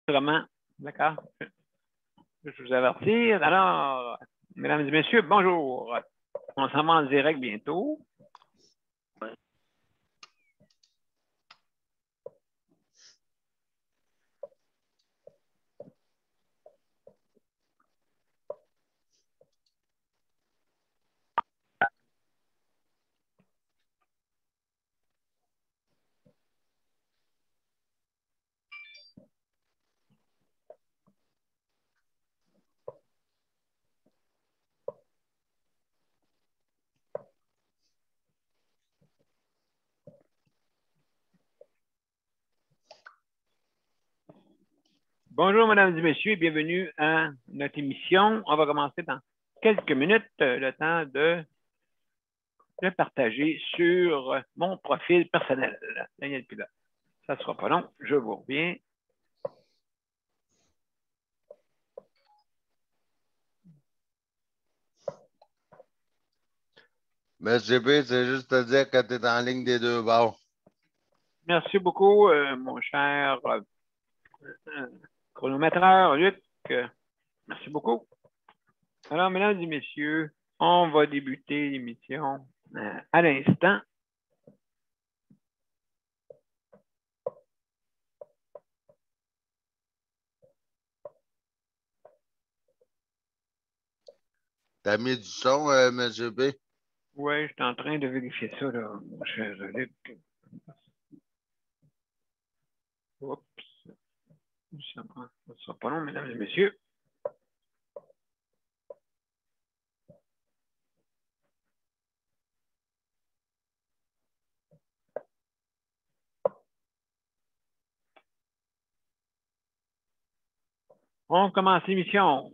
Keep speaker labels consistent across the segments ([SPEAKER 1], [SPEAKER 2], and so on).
[SPEAKER 1] Vraiment, d'accord? Je vous avertir. Alors, mesdames et messieurs, bonjour. On s'en va en direct bientôt. Bonjour, mesdames et messieurs, bienvenue à notre émission. On va commencer dans quelques minutes, le temps de le partager sur mon profil personnel. Daniel Pilote. Ça ne sera pas long, je vous reviens.
[SPEAKER 2] Monsieur B, c'est juste te dire que tu es en ligne des deux bords.
[SPEAKER 1] Merci beaucoup, mon cher chronométreur, Luc. Merci beaucoup. Alors, mesdames et messieurs, on va débuter l'émission à l'instant.
[SPEAKER 2] T'as mis du son, Monsieur B?
[SPEAKER 1] Oui, je suis en train de vérifier ça, là, mon cher Luc. Oups. Ça ne sera pas long, mesdames et messieurs. On commence l'émission.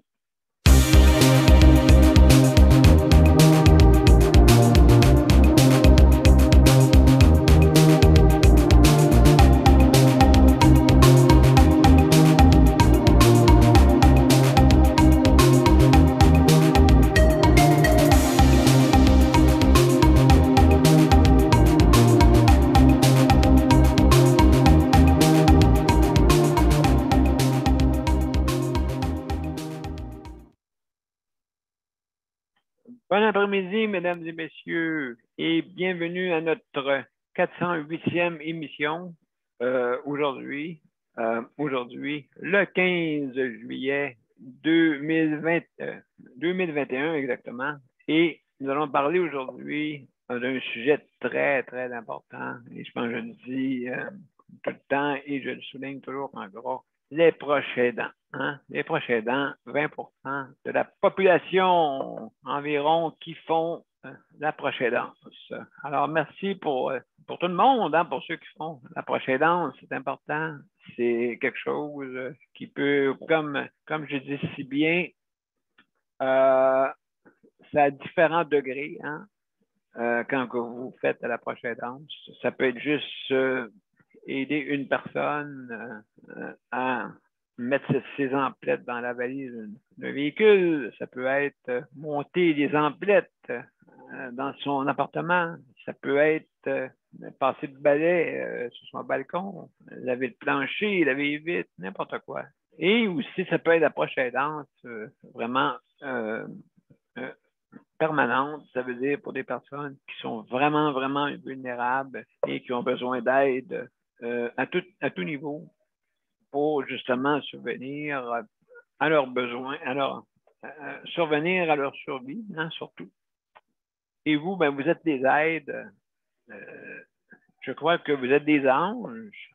[SPEAKER 1] Bon après-midi, mesdames et messieurs, et bienvenue à notre 408e émission aujourd'hui, le 15 juillet 2021 exactement. Et nous allons parler aujourd'hui d'un sujet très, très important. Et je pense que je le dis tout le temps et je le souligne toujours en gros. Les proches aidants. Hein? Les proches aidants, 20% de la population environ qui font la proche aidance. Alors, merci pour tout le monde, hein, pour ceux qui font la proche aidance. C'est important. C'est quelque chose qui peut, comme je dis si bien, ça a différents degrés. Hein? Quand vous faites la proche aidance, ça peut être juste aider une personne à mettre ses emplettes dans la valise d'un véhicule. Ça peut être monter des emplettes dans son appartement. Ça peut être passer le balai sur son balcon, laver le plancher, laver les vitres, n'importe quoi. Et aussi, ça peut être l'approche aidante, vraiment permanente. Ça veut dire pour des personnes qui sont vraiment, vraiment vulnérables et qui ont besoin d'aide à tout niveau pour justement subvenir à leurs besoins, survenir à leur survie, hein, surtout. Et vous, ben, vous êtes des aides. Je crois que vous êtes des anges.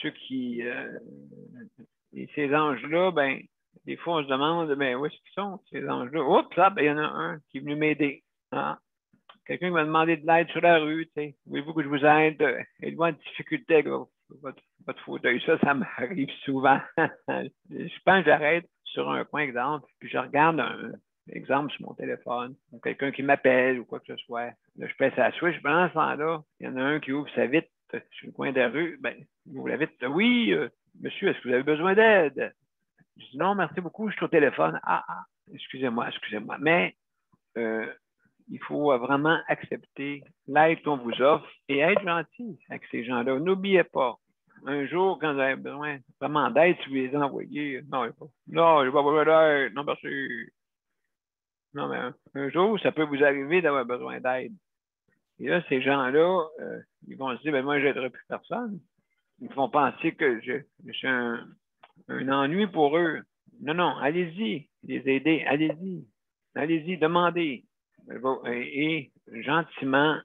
[SPEAKER 1] Ceux qui... et ces anges-là, ben, des fois, on se demande, ben, où est-ce qu'ils sont, ces anges-là? Oups, là, ben, il y en a un qui est venu m'aider. Hein? Quelqu'un qui m'a demandé de l'aide sur la rue, tu sais. Voulez-vous que je vous aide? Êtes-vous en difficulté avec votre fauteuil? Ça m'arrive souvent. Je pense que j'arrête sur un point, exemple, puis je regarde un exemple sur mon téléphone, ou quelqu'un qui m'appelle ou quoi que ce soit. Là, je pèse à la switch, pendant ce temps-là, il y en a un qui ouvre sa vitre sur le coin de la rue. Ben, il ouvre la vitre. Oui, monsieur, est-ce que vous avez besoin d'aide? Je dis non, merci beaucoup, je suis au téléphone. Excusez-moi. Mais il faut vraiment accepter l'aide qu'on vous offre et être gentil avec ces gens-là. N'oubliez pas, un jour, quand vous avez besoin vraiment d'aide, si vous les envoyez, non, non, je n'ai pas besoin d'aide, non, merci. Non, mais un jour, ça peut vous arriver d'avoir besoin d'aide. Et là, ces gens-là, ils vont se dire, ben moi, je n'aiderai plus personne. Ils vont penser que je suis un ennui pour eux. Non, non, allez-y, les aider, allez-y, demandez. Et gentiment,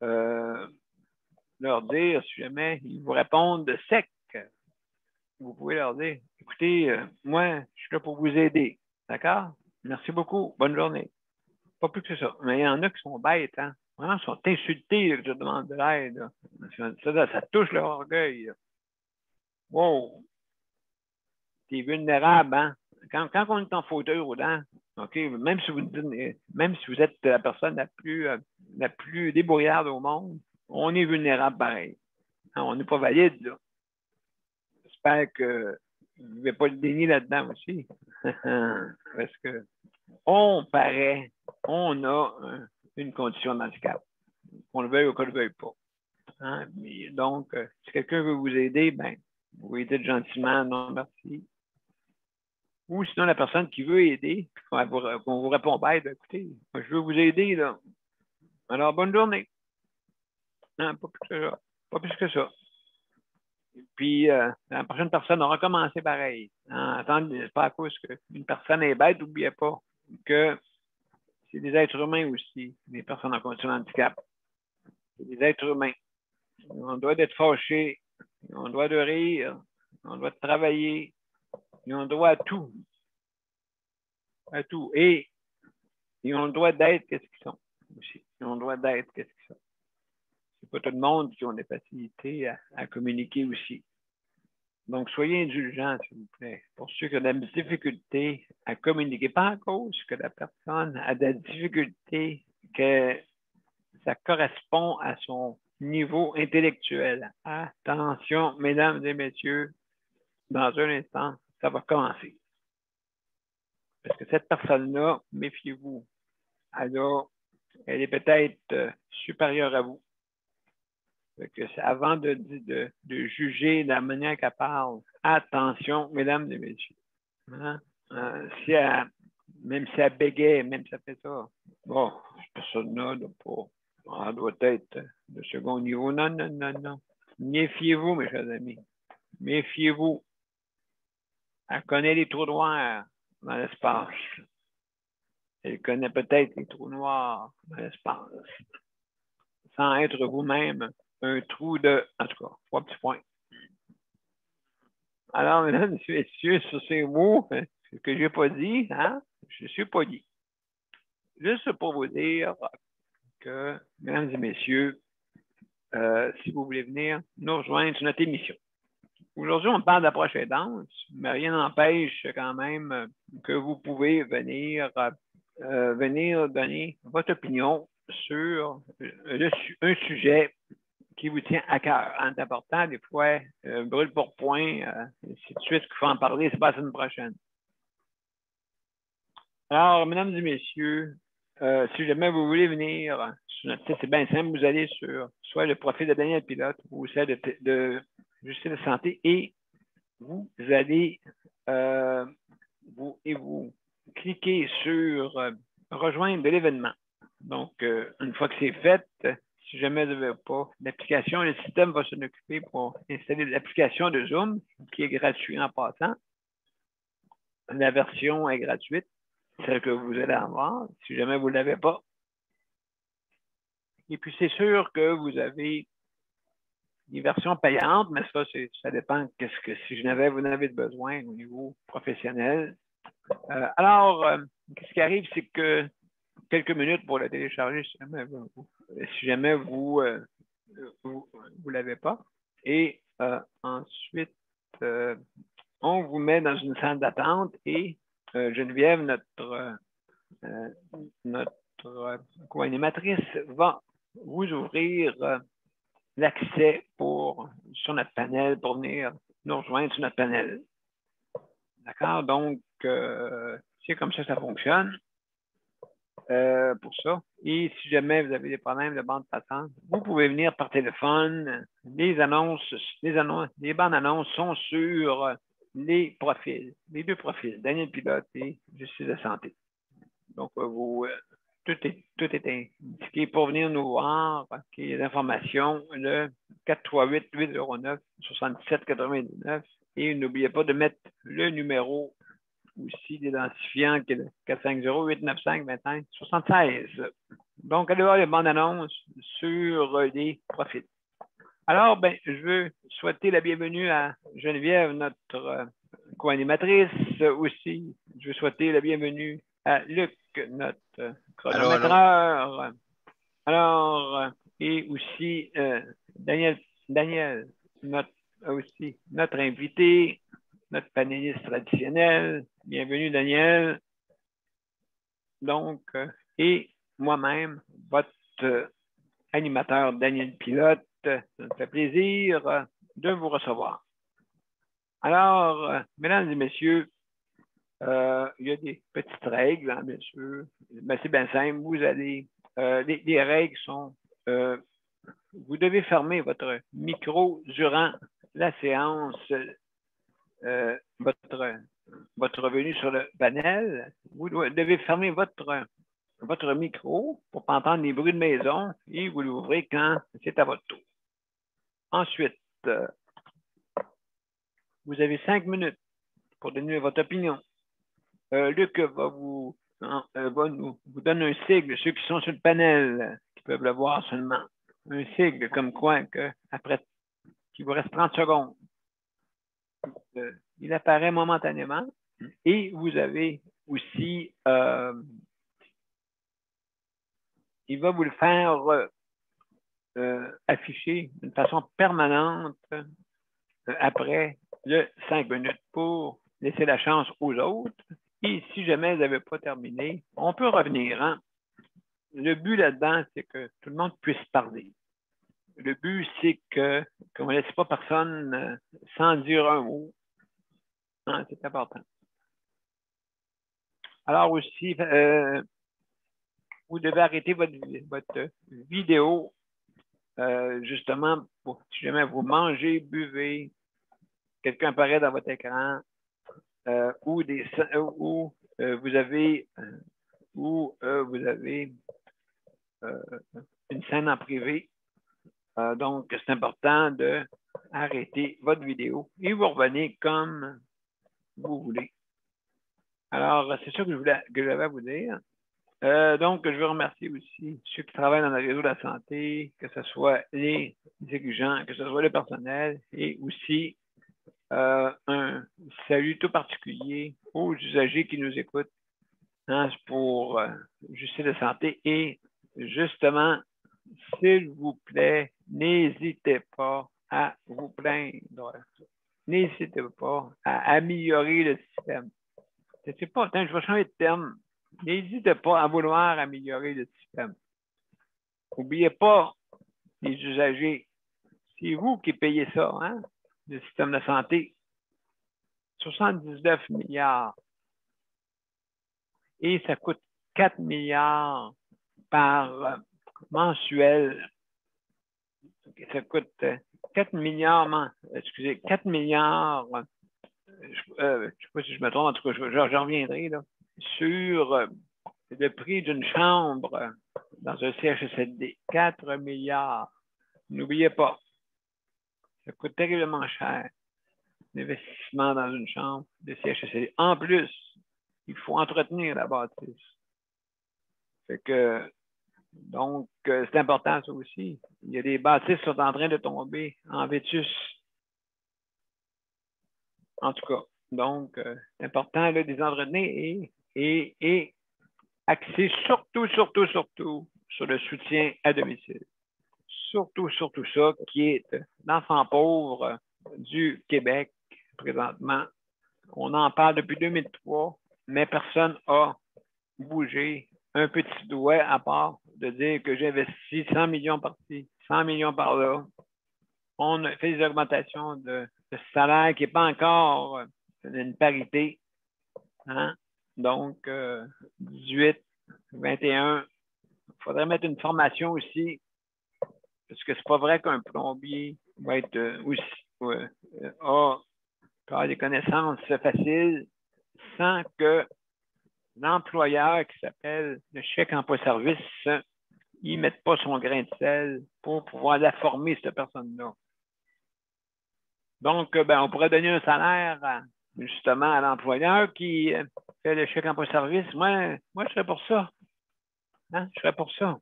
[SPEAKER 1] leur dire, si jamais ils vous répondent de sec, vous pouvez leur dire, écoutez, moi, je suis là pour vous aider. D'accord? Merci beaucoup. Bonne journée. Pas plus que ça. Mais il y en a qui sont bêtes, hein? Vraiment, ils sont insultés que je demande de l'aide. Ça touche leur orgueil. Wow! T'es vulnérable, hein? Quand on est en fauteuil roulant, OK, même si vous êtes la personne la plus débrouillarde au monde, on est vulnérable pareil. Hein, on n'est pas valide, là. J'espère que vous ne vais pas le dénier là-dedans aussi. Parce que on a une condition de handicap, qu'on le veuille ou qu'on ne le veuille pas. Hein? Donc, si quelqu'un veut vous aider, ben, vous lui dites gentiment, non, merci. Ou sinon, la personne qui veut aider, qu'on vous répond, ben, écoutez, moi, je veux vous aider, là. Alors, bonne journée. Hein, pas plus que ça. Pas plus que ça. Puis, la prochaine personne aura commencé pareil. Hein? Attendez, c'est pas à cause qu'une personne est bête, n'oubliez pas que c'est des êtres humains aussi, des personnes en condition de handicap. C'est des êtres humains. On doit être fâché, on doit de rire, on doit travailler, et on doit à tout. À tout. Et on doit d'être qu'est-ce qu'ils sont aussi. Et on doit d'être qu'est-ce qu'ils sont. C'est pas tout le monde qui a des facilités à communiquer aussi. Donc, soyez indulgents, s'il vous plaît, pour ceux qui ont de la difficulté à communiquer. Pas à cause que la personne a de la difficulté, que ça correspond à son niveau intellectuel. Attention, mesdames et messieurs, dans un instant, ça va commencer. Parce que cette personne-là, méfiez-vous, elle est peut-être supérieure à vous. Avant de juger la manière qu'elle parle, attention, mesdames et messieurs. Hein? Même si elle bégait, même si elle fait ça, bon, cette personne-là elle doit être de second niveau. Non, non, non, non. Méfiez-vous, mes chers amis. Méfiez-vous. Elle connaît les trous noirs dans l'espace. Elle connaît peut-être les trous noirs dans l'espace. Sans être vous-même un trou de, en tout cas, 3 petits points. Alors, mesdames et messieurs, sur ces mots que je n'ai pas dit, hein, je suis pas dit. Juste pour vous dire que, mesdames et messieurs, si vous voulez venir nous rejoindre sur notre émission. Aujourd'hui, on parle d'approche aidante, mais rien n'empêche quand même que vous pouvez venir donner votre opinion sur un sujet qui vous tient à cœur. C'est important, des fois, brûle pour point, ainsi de suite, qu'il faut en parler, c'est pas la semaine prochaine. Alors, mesdames et messieurs, si jamais vous voulez venir sur notre site, c'est bien simple, vous allez sur soit le profil de Daniel Pilote ou celle de Justice de Santé et vous allez vous cliquez sur rejoindre de l'événement. Donc, une fois que c'est fait, si jamais vous n'avez pas l'application, le système va s'en occuper pour installer l'application de Zoom, qui est gratuite en passant. La version est gratuite, celle que vous allez avoir, si jamais vous ne l'avez pas. Et puis, c'est sûr que vous avez des versions payantes, mais ça dépend si vous en avez besoin au niveau professionnel. Alors, ce qui arrive, c'est que quelques minutes pour le télécharger si jamais vous l'avez pas. Et ensuite, on vous met dans une salle d'attente et Geneviève, notre co-animatrice, va vous ouvrir l'accès sur notre panel pour venir nous rejoindre sur notre panel. D'accord? Donc, c'est comme ça fonctionne. pour ça. Et si jamais vous avez des problèmes de bande passante, vous pouvez venir par téléphone. Les bandes annonces sont sur les profils, les deux profils, Daniel Pilote et Justice de santé. Donc, tout est indiqué pour venir nous voir. Les informations, le 438-809-7799. Et n'oubliez pas de mettre le numéro aussi d'identifiant qui est le 450-895-2576. Donc, allez voir les bandes annonces sur les profils. Alors, je veux souhaiter la bienvenue à Geneviève, notre co-animatrice. Aussi, je veux souhaiter la bienvenue à Luc, notre chronométreur. Alors, et aussi Daniel, notre invité, notre panéliste traditionnel. Bienvenue, Daniel. Donc, et moi-même, votre animateur Daniel Pilote. Ça me fait plaisir de vous recevoir. Alors, mesdames et messieurs, il y a des petites règles, hein, bien sûr. C'est bien simple. Vous allez, les règles sont, vous devez fermer votre micro durant la séance, votre venue sur le panel. Vous devez fermer votre micro pour ne pas entendre les bruits de maison et vous l'ouvrez quand c'est à votre tour. Ensuite, vous avez 5 minutes pour donner votre opinion. Luc va vous donner un sigle, ceux qui sont sur le panel, qui peuvent le voir seulement. Un sigle comme quoi après qu'il vous reste 30 secondes. Il apparaît momentanément. Et vous avez aussi, il va vous le faire afficher d'une façon permanente après le 5 minutes pour laisser la chance aux autres. Et si jamais vous n'avez pas terminé, on peut revenir. Hein? Le but là-dedans, c'est que tout le monde puisse parler. Le but, c'est qu'on ne laisse pas personne sans dire un mot. Hein, c'est important. Alors aussi, vous devez arrêter votre vidéo, justement, pour si jamais vous mangez, buvez, quelqu'un apparaît dans votre écran, ou vous avez une scène en privé. Donc, c'est important d'arrêter votre vidéo et vous revenez comme vous voulez. Alors, c'est ça que j'avais à vous dire. Donc, je veux remercier aussi ceux qui travaillent dans le réseau de la santé, que ce soit les dirigeants, que ce soit le personnel, et aussi un salut tout particulier aux usagers qui nous écoutent, hein, pour Justice de santé. Et justement, s'il vous plaît, n'hésitez pas à vous plaindre. N'hésitez pas à améliorer le système. Je ne sais pas, je vais changer de terme. N'hésitez pas à vouloir améliorer le système. N'oubliez pas, les usagers, c'est vous qui payez ça, hein, le système de santé. 79 milliards. Et ça coûte 4 milliards par mensuel. Ça coûte 4 milliards, 4 milliards, je ne sais pas si je me trompe, en tout cas, je reviendrai là, sur le prix d'une chambre dans un CHSLD. 4 milliards. N'oubliez pas, ça coûte terriblement cher, l'investissement dans une chambre de CHSLD. En plus, il faut entretenir la bâtisse. Fait que, donc, c'est important ça aussi. Il y a des bâtisses qui sont en train de tomber en vétus. En tout cas, donc, c'est important là, de les entretenir et axer surtout sur le soutien à domicile. Surtout ça, qui est l'enfant pauvre du Québec présentement. On en parle depuis 2003, mais personne n'a bougé un petit doigt à part de dire que j'ai investi 100 millions par-ci, 100 millions par-là. On a fait des augmentations de salaire qui n'est pas encore une parité. Hein? Donc, 18 21, il faudrait mettre une formation aussi, parce que c'est pas vrai qu'un plombier va être a des connaissances faciles sans que l'employeur qui s'appelle le chèque emploi-service, il ne mette pas son grain de sel pour pouvoir la former, cette personne-là. Donc, on pourrait donner un salaire justement à l'employeur qui fait le chèque emploi-service. Moi, je serais pour ça. Hein? Je serais pour ça.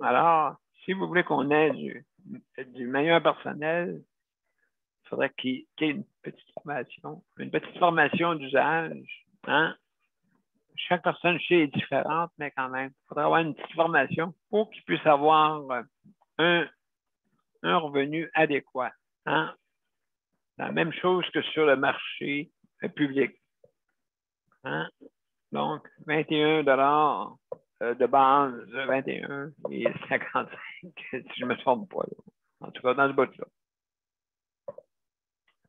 [SPEAKER 1] Alors, si vous voulez qu'on ait du meilleur personnel, il faudrait qu'il y ait une petite formation d'usage. Hein? Chaque personne chez est différente, mais quand même, il faudrait avoir une petite formation pour qu'il puisse avoir un revenu adéquat. Hein? La même chose que sur le marché public. Hein? Donc, 21 de base, 21 et 55, si je ne me trompe pas. Là. En tout cas, dans ce bout-là.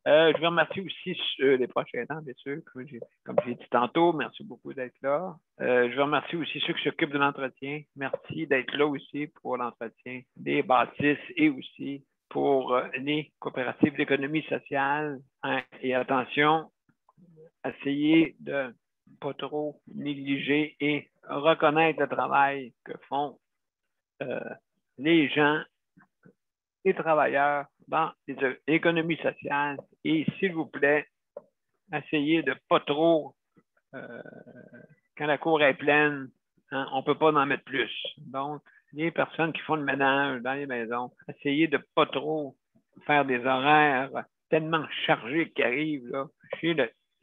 [SPEAKER 1] Je vous remercie aussi les prochains temps, bien sûr, comme j'ai dit tantôt. Merci beaucoup d'être là. Je vous remercie aussi ceux qui s'occupent de l'entretien. Merci d'être là aussi pour l'entretien des bâtisses et aussi pour les coopératives d'économie sociale. Hein, et attention, essayez de ne pas trop négliger et reconnaître le travail que font les gens, les travailleurs dans les économies sociales. Et s'il vous plaît, essayez de ne pas trop, quand la cour est pleine, hein, on ne peut pas en mettre plus. Donc, les personnes qui font le ménage dans les maisons, essayez de ne pas trop faire des horaires tellement chargés qui arrivent là,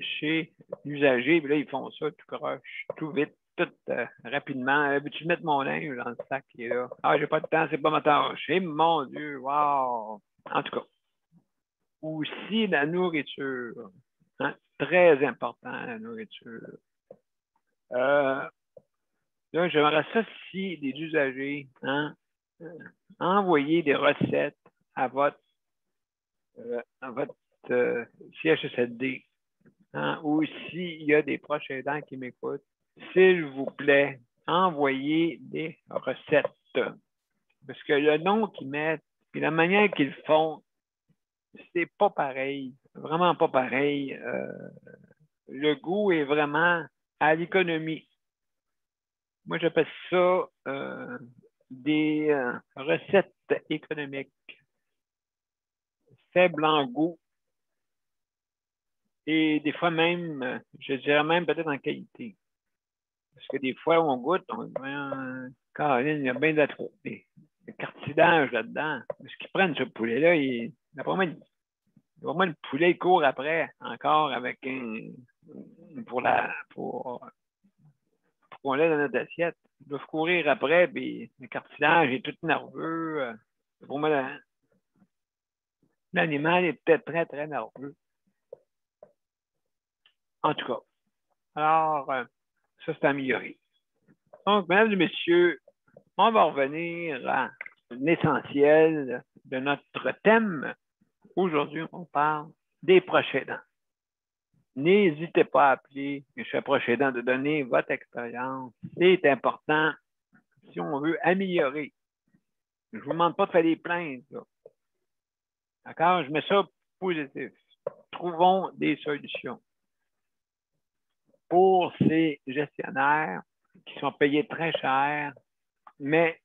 [SPEAKER 1] chez l'usager. Là, ils font ça tout croche, tout vite, tout rapidement. Veux-tu mettre mon linge dans le sac qui est là? Ah, j'ai pas de temps, c'est pas ma tâche. Et mon Dieu, wow! En tout cas, aussi la nourriture. Hein? Très important, la nourriture. Là, j'aimerais ça si les usagers envoyer des recettes à votre CHSLD. Hein, ou s'il y a des proches aidants qui m'écoutent, s'il vous plaît, envoyez des recettes. Parce que le nom qu'ils mettent et la manière qu'ils font, c'est pas pareil. Vraiment pas pareil. Le goût est vraiment à l'économie. Moi, j'appelle ça des recettes économiques. Faible en goût. Et des fois même, je dirais même peut-être en qualité. Parce que des fois, on goûte, on dit, Caroline, il y a bien de cartilage là-dedans. Ce qu'ils prennent, ce poulet-là, vraiment le poulet, il court après, encore avec pour qu'on l'ait dans notre assiette. Ils doivent courir après, puis le cartilage est tout nerveux. Pour moi, l'animal est peut-être très, très nerveux. En tout cas. Alors, ça, c'est amélioré. Donc, mesdames et messieurs, on va revenir à l'essentiel de notre thème. Aujourd'hui, on parle des proches aidants. N'hésitez pas à appeler les proches aidants de donner votre expérience. C'est important si on veut améliorer. Je ne vous demande pas de faire des plaintes. D'accord? Je mets ça positif. Trouvons des solutions pour ces gestionnaires qui sont payés très cher, mais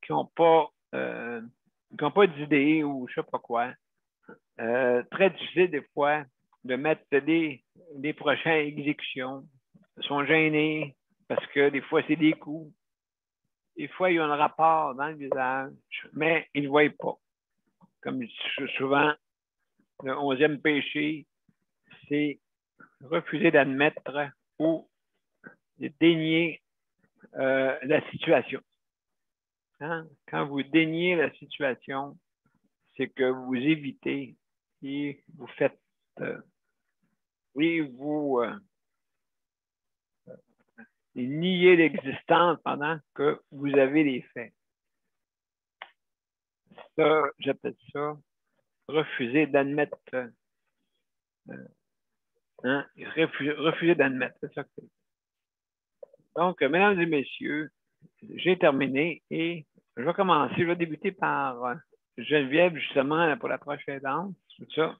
[SPEAKER 1] qui n'ont pas, d'idée ou je ne sais pas quoi. Très difficile des fois de mettre des prochaines exécutions. Ils sont gênés parce que des fois, c'est des coûts. Des fois, ils ont un rapport dans le visage, mais ils ne le voient pas. Comme je dis souvent, le 11e péché, c'est refuser d'admettre ou de dénier la situation. Hein? Quand vous déniez la situation, c'est que vous évitez et vous faites, vous niez l'existence pendant que vous avez les faits. Ça, j'appelle ça refuser d'admettre. Refuser d'admettre, c'est ça que c'est. Donc, mesdames et messieurs, j'ai terminé et je vais commencer. Je vais débuter par Geneviève, justement, pour la prochaine danse, tout ça.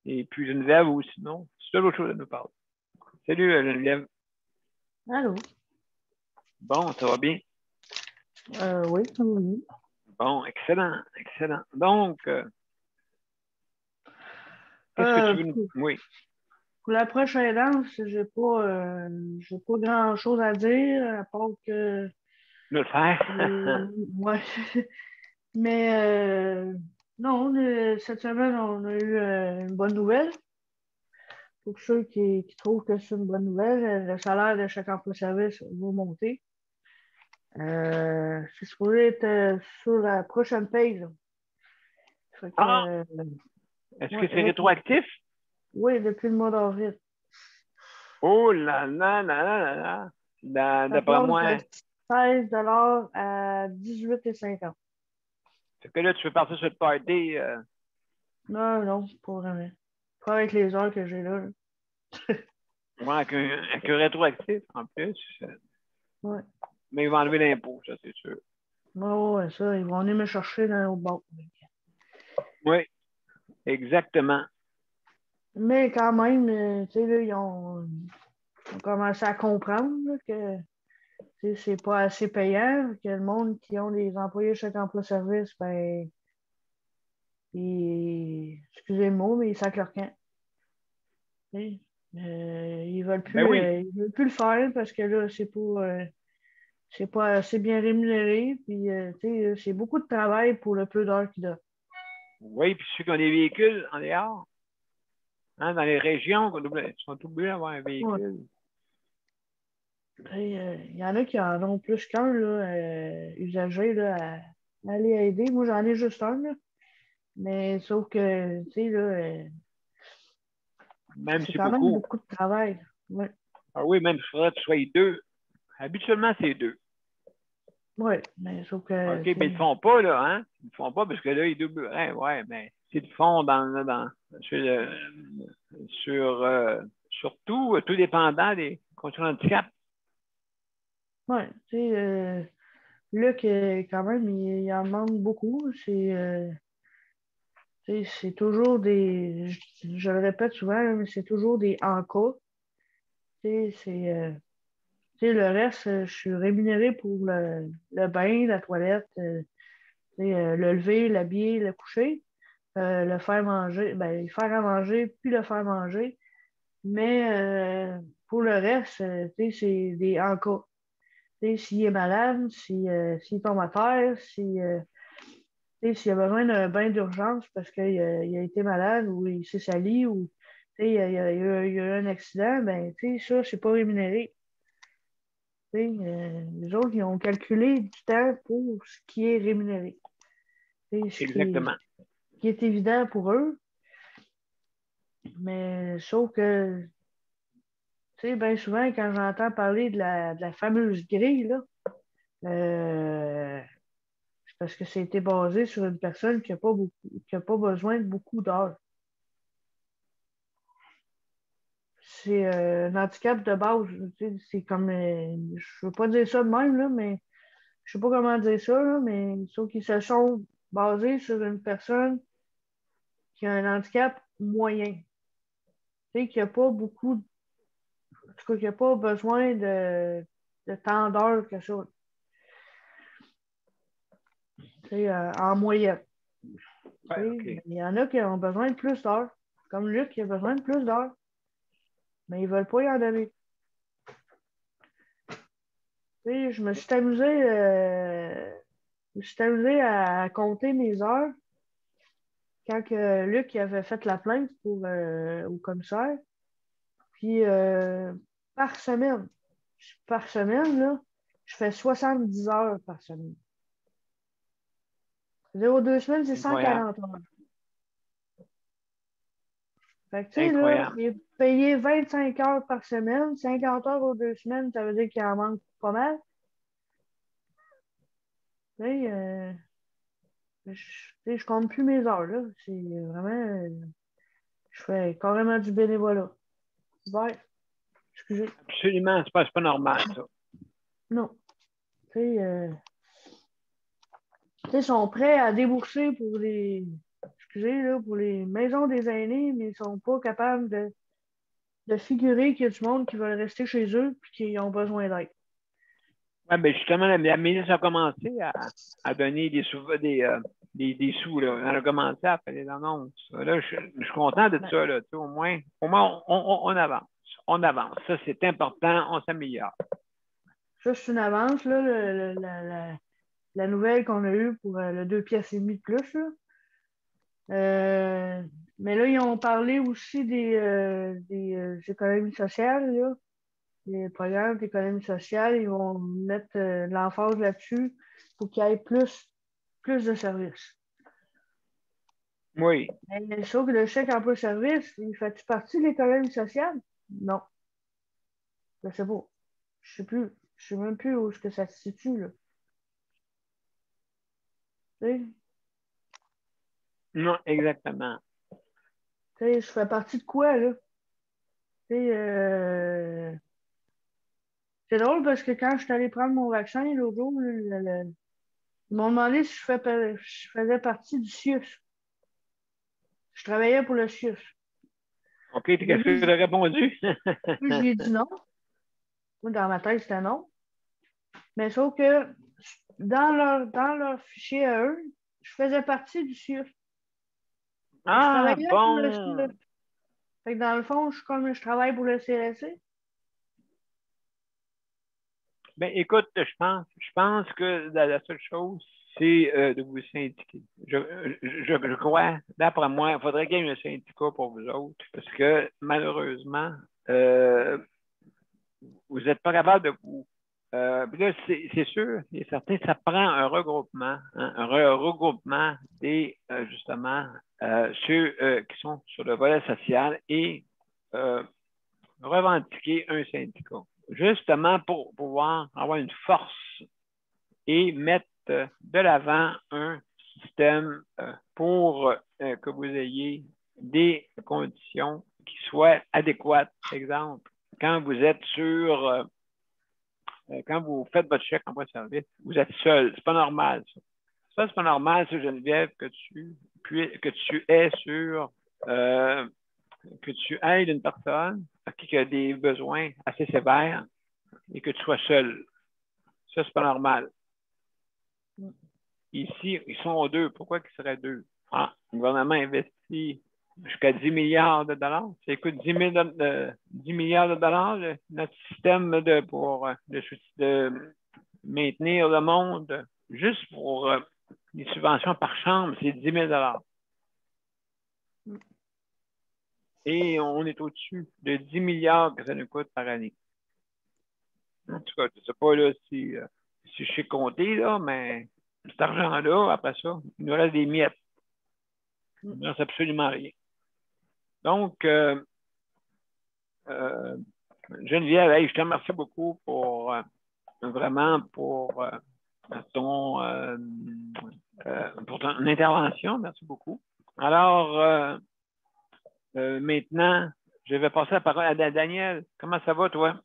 [SPEAKER 1] Et puis Geneviève ou sinon, c'est autre chose à nous parler. Salut Geneviève.
[SPEAKER 3] Allô?
[SPEAKER 1] Bon, ça va bien?
[SPEAKER 3] Oui, oui.
[SPEAKER 1] Bon, excellent, excellent. Donc, qu'est-ce que tu veux nous... Oui.
[SPEAKER 3] Pour la prochaine danse, j'ai pas grand-chose à dire, à part que...
[SPEAKER 1] Le faire?
[SPEAKER 3] Ouais. Mais non, cette semaine, on a eu une bonne nouvelle. Pour ceux qui trouvent que c'est une bonne nouvelle, le salaire de chaque emploi-service va monter. C'est supposé être sur la prochaine page. Fait que,
[SPEAKER 1] Est-ce
[SPEAKER 3] ouais,
[SPEAKER 1] que c'est rétroactif?
[SPEAKER 3] Oui, depuis le mois d'avril.
[SPEAKER 1] Oh là là là là là là! D'après moi...
[SPEAKER 3] De 16 $ à 18,50 $.
[SPEAKER 1] Fait que là, tu veux partir sur le party...
[SPEAKER 3] Non, pas vraiment. Pas avec les heures que j'ai là.
[SPEAKER 1] Ouais, avec un rétroactif en plus.
[SPEAKER 3] Ouais.
[SPEAKER 1] Mais ils vont enlever l'impôt, ça, c'est sûr.
[SPEAKER 3] Ouais, ça, ils vont venir me chercher dans l'autre bord.
[SPEAKER 1] Oui, exactement.
[SPEAKER 3] Mais quand même, tu sais, là, ils ont commencé à comprendre là, que c'est pas assez payant, que le monde qui ont des employés chaque emploi-service, ben, excusez le mot, mais ils sacent leur camp. Ils veulent plus,
[SPEAKER 1] Ben oui.
[SPEAKER 3] ils veulent plus le faire parce que là, c'est pas assez bien rémunéré. Puis, tu sais, c'est beaucoup de travail pour le peu d'heures qu'ils donnent.
[SPEAKER 1] Oui, puis ceux qui ont des véhicules en dehors, hein, dans les régions, ils sont obligés d'avoir un véhicule.
[SPEAKER 3] Il y en a qui en ont plus qu'un usager là, à aller aider. Moi, j'en ai juste un. Là. Mais sauf que, tu sais, là,
[SPEAKER 1] Même
[SPEAKER 3] c'est
[SPEAKER 1] c'est
[SPEAKER 3] quand même
[SPEAKER 1] beaucoup.
[SPEAKER 3] beaucoup de travail. Ouais.
[SPEAKER 1] Ah oui, même il faudrait que tu sois deux. Habituellement, c'est deux.
[SPEAKER 3] Oui, mais sauf que.
[SPEAKER 1] OK, ben ils ne le font pas, là, hein? Ils ne le font pas parce que là, ils doublent. Ouais, mais s'ils le font surtout, tout dépendant des conditions de handicap.
[SPEAKER 3] Oui, tu sais, là, quand même, il en manque beaucoup. C'est toujours des. Je le répète souvent, là, mais c'est toujours des en cas. Tu sais, tu sais, le reste, je suis rémunérée pour le bain, la toilette, tu sais, le lever, l'habiller, le coucher, le faire manger, ben, le faire à manger, puis le faire manger. Mais pour le reste, tu sais, c'est des en cas. Tu sais, s'il est malade, s'il tombe à terre, tu sais, s'il a besoin d'un bain d'urgence parce qu'il a été malade ou il s'est sali ou tu sais, il y a eu un accident, ben, tu sais, ça, c'est pas rémunéré. Tu sais, les autres, ils ont calculé du temps pour ce qui est rémunéré. Tu sais,
[SPEAKER 1] Exactement.
[SPEAKER 3] ce qui est évident pour eux, mais sauf que, tu sais, bien souvent, quand j'entends parler de la fameuse grille, là, c'est parce que c'était basé sur une personne qui a pas besoin de beaucoup d'heures. C'est un handicap de base. Tu sais, c'est comme, je veux pas dire ça de même, là, mais je sais pas comment dire ça, là, mais sauf qu'ils se sont basés sur une personne qui a un handicap moyen. Tu sais, qui n'a pas beaucoup, en tout cas, qui n'a pas besoin de tant d'heures que ça. Tu sais, en moyenne.
[SPEAKER 1] Ouais, OK.
[SPEAKER 3] Mais il y en a qui ont besoin de plus d'heures. Comme Luc, qui a besoin de plus d'heures. Mais ils ne veulent pas y en donner. Tu sais, je me suis amusé à compter mes heures quand Luc avait fait la plainte au commissaire. Puis par semaine, là, je fais 70 heures par semaine. 0,2 semaines, c'est
[SPEAKER 1] Incroyable.
[SPEAKER 3] 140 heures. Fait que, tu sais, là,
[SPEAKER 1] Incroyable.
[SPEAKER 3] il est payé 25 heures par semaine, 50 heures aux 2 semaines, ça veut dire qu'il en manque pas mal. Tu sais, je compte plus mes heures, là. C'est vraiment, je fais carrément du bénévolat. Ouais, excusez.
[SPEAKER 1] Absolument, c'est pas normal, ça.
[SPEAKER 3] Non. Tu sais, ils sont prêts à débourser pour pour les maisons des aînés, mais ils sont pas capables de figurer qu'il y a du monde qui veulent rester chez eux et qui ont besoin d'aide.
[SPEAKER 1] Oui, ben justement, la ministre a commencé à donner des sous. Là. Elle a commencé à faire des annonces. Là, je suis content de ça. Là, au moins on avance. On avance. Ça, c'est important. On s'améliore.
[SPEAKER 3] Ça, c'est une avance, là, la nouvelle qu'on a eue pour le 2,5 piastres de plus. Là. Mais là, ils ont parlé aussi des économies sociales, là. Les programmes d'économie sociale, ils vont mettre l'emphase là-dessus pour qu'il y ait plus de services.
[SPEAKER 1] Oui.
[SPEAKER 3] Mais sauf que le chèque emploi-service, il fait partie de l'économie sociale? Non. Je sais pas. Je sais plus. Je sais même plus où est-ce que ça se situe, là. Tu sais?
[SPEAKER 1] Non, exactement.
[SPEAKER 3] Tu sais, je fais partie de quoi, là? Tu sais, c'est drôle parce que quand je suis allée prendre mon vaccin l'autre jour, ils m'ont demandé si je faisais partie du CIUS. Je travaillais pour le CIUS.
[SPEAKER 1] OK, qu'est-ce que tu as répondu?
[SPEAKER 3] J'ai dit non. Moi, dans ma tête, c'était non. Mais sauf que dans leur fichier à eux, je faisais partie du CIUS. Je
[SPEAKER 1] Ah,
[SPEAKER 3] travaillais pour le
[SPEAKER 1] bon.
[SPEAKER 3] CIUS. Fait que dans le fond, je travaille pour le CLSC.
[SPEAKER 1] Ben, écoute, je pense que la seule chose, c'est de vous syndiquer. Je crois, d'après moi, il faudrait qu'il y ait un syndicat pour vous autres, parce que malheureusement, vous n'êtes pas capable de vous. Puis là, c'est sûr, et certain, ça prend un regroupement, hein, un regroupement des, justement, ceux qui sont sur le volet social et revendiquer un syndicat, justement pour pouvoir avoir une force et mettre de l'avant un système pour que vous ayez des conditions qui soient adéquates. Exemple, quand vous êtes quand vous faites votre chèque en service, vous êtes seul. C'est pas normal, ça. Ça, c'est pas normal, ça, Geneviève, que tu aies que tu aides une personne qui a des besoins assez sévères et que tu sois seul. Ça, c'est pas normal. Ici, ils sont deux. Pourquoi qu'ils seraient deux? Ah, le gouvernement investit jusqu'à 10 milliards de dollars. Ça coûte 10 milliards de dollars, notre système de maintenir le monde, juste pour les subventions par chambre, c'est 10 000 dollars. Et on est au-dessus de 10 milliards que ça nous coûte par année. En tout cas, je ne sais pas là, si je sais compter, là, mais cet argent-là, après ça, il nous reste des miettes. Il ne nous reste absolument rien. Donc, Geneviève, hey, je te remercie beaucoup pour vraiment pour ton intervention. Merci beaucoup. Alors, maintenant, je vais passer la parole à Daniel. Comment ça va, toi?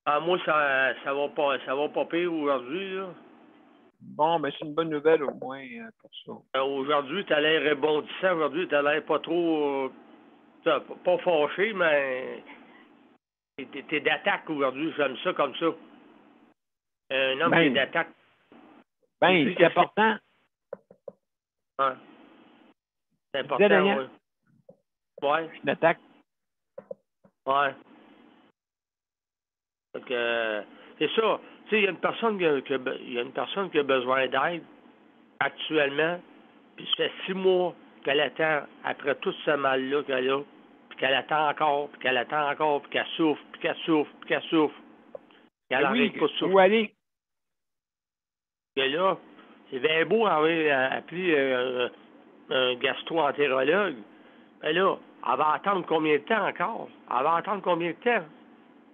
[SPEAKER 4] Ah, moi, ça va pas pire aujourd'hui, là.
[SPEAKER 1] Bon, ben c'est une bonne nouvelle au moins pour ça.
[SPEAKER 4] Aujourd'hui, t'as l'air rebondissant. Aujourd'hui, t'as l'air pas trop... pas fâché, mais... T'es d'attaque aujourd'hui. J'aime ça comme ça. Un homme qui est d'attaque.
[SPEAKER 1] Ben, c'est important.
[SPEAKER 4] Ouais. C'est important, oui. Ouais.
[SPEAKER 1] D'attaque.
[SPEAKER 4] Ouais. Donc, c'est ça. Tu sais, il y a une personne qui a besoin d'aide actuellement, puis ça fait 6 mois qu'elle attend après tout ce mal-là qu'elle a, puis qu'elle attend encore, puis qu'elle attend encore, puis qu'elle souffre, puis qu'elle souffre, puis qu'elle souffre. Qu'elle arrête pas de souffrir.
[SPEAKER 1] Où aller?
[SPEAKER 4] Et là, c'est bien beau appeler un gastro-entérologue. Mais là, elle va attendre combien de temps encore? Elle va attendre combien de temps?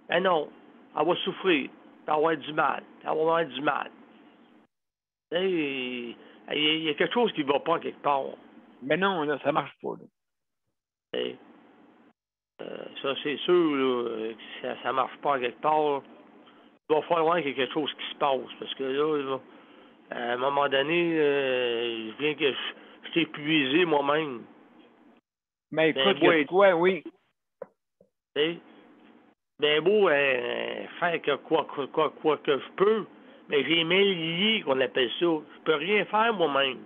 [SPEAKER 4] Ben non, elle va souffrir, puis elle va avoir du mal, puis elle va avoir du mal. Il y a quelque chose qui ne va pas quelque part.
[SPEAKER 1] Mais non, là, ça marche pas.
[SPEAKER 4] ça, c'est sûr là, que ça marche pas à quelque part. Il va falloir qu'il y ait quelque chose qui se passe. Parce que là, à un moment donné, je viens que je suis épuisé moi-même.
[SPEAKER 1] Mais écoute,
[SPEAKER 4] beau
[SPEAKER 1] il y a de quoi, oui.
[SPEAKER 4] Tu sais, ben beau faire que quoi que je peux, mais j'ai mains liées qu'on appelle ça. Je peux rien faire moi-même.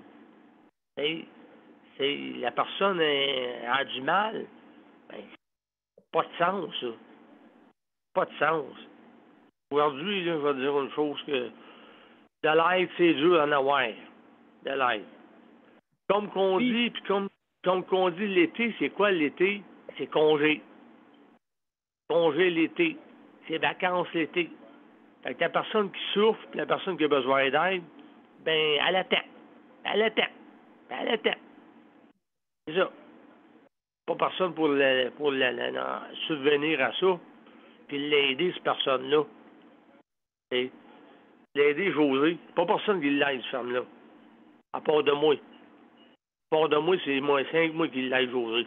[SPEAKER 4] Tu sais, la personne a du mal. Ben, pas de sens, ça. Pas de sens. Aujourd'hui, là, je vais te dire une chose que de l'aide, c'est dur d'en avoir. De l'aide. Comme qu'on
[SPEAKER 1] Oui.
[SPEAKER 4] dit, puis comme qu'on dit l'été, c'est quoi l'été? C'est congé. Congé l'été. C'est vacances l'été. Fait que la personne qui souffre, puis la personne qui a besoin d'aide, ben, elle attend. Elle attend. Elle attend. C'est ça. Pas personne pour subvenir à ça, puis l'aider, cette personne-là. Et l'aider, José. Pas personne qui l'aide, cette femme-là. À part de moi. À part de moi, c'est moi, 5 mois qui l'aide, José.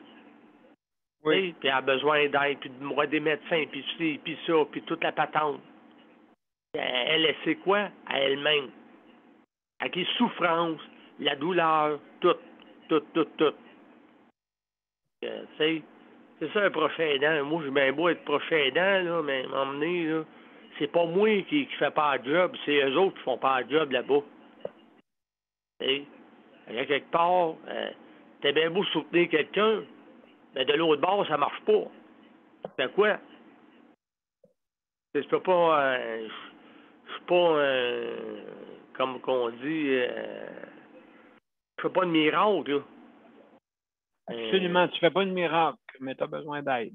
[SPEAKER 1] Oui.
[SPEAKER 4] Puis elle a besoin d'aide, puis de moi des médecins, puis ci, puis ça, puis toute la patente. Elle sait quoi? À elle-même. Avec les souffrances, la douleur, tout. Tu sais, c'est ça un prochain aidant. Moi, j'ai bien beau être prochain aidant, là, mais m'emmener, là, c'est pas moi qui fais pas le job, c'est eux autres qui font pas le job là-bas. Tu sais, à quelque part, t'es bien beau soutenir quelqu'un, mais de l'autre bord, ça marche pas. C'est quoi? Je peux pas, je suis pas, comme qu'on dit, je fais pas de miracle, là.
[SPEAKER 1] Absolument. Tu fais pas de miracle, mais tu as besoin d'aide.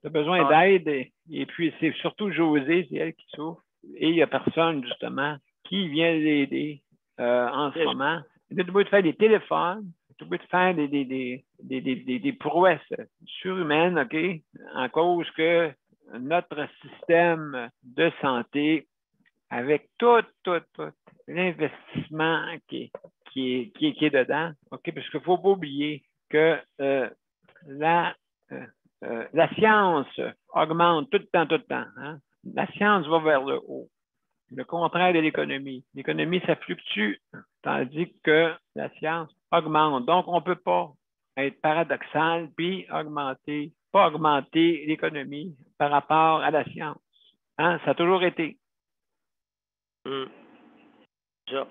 [SPEAKER 1] Tu as besoin
[SPEAKER 4] Ah.
[SPEAKER 1] d'aide, et puis c'est surtout Josée, c'est elle qui souffre. Et il n'y a personne, justement, qui vient l'aider en ce
[SPEAKER 4] C'est-
[SPEAKER 1] moment. Tu es obligé de faire des téléphones, tu es obligé de faire des prouesses surhumaines, OK, en cause que notre système de santé, avec tout l'investissement qui est dedans, OK, parce qu'il ne faut pas oublier que la science augmente tout le temps. Hein? La science va vers le haut. Le contraire de l'économie. L'économie, ça fluctue, tandis que la science augmente. Donc, on ne peut pas être paradoxal puis pas augmenter l'économie par rapport à la science. Hein? Ça a toujours été.
[SPEAKER 4] Ça.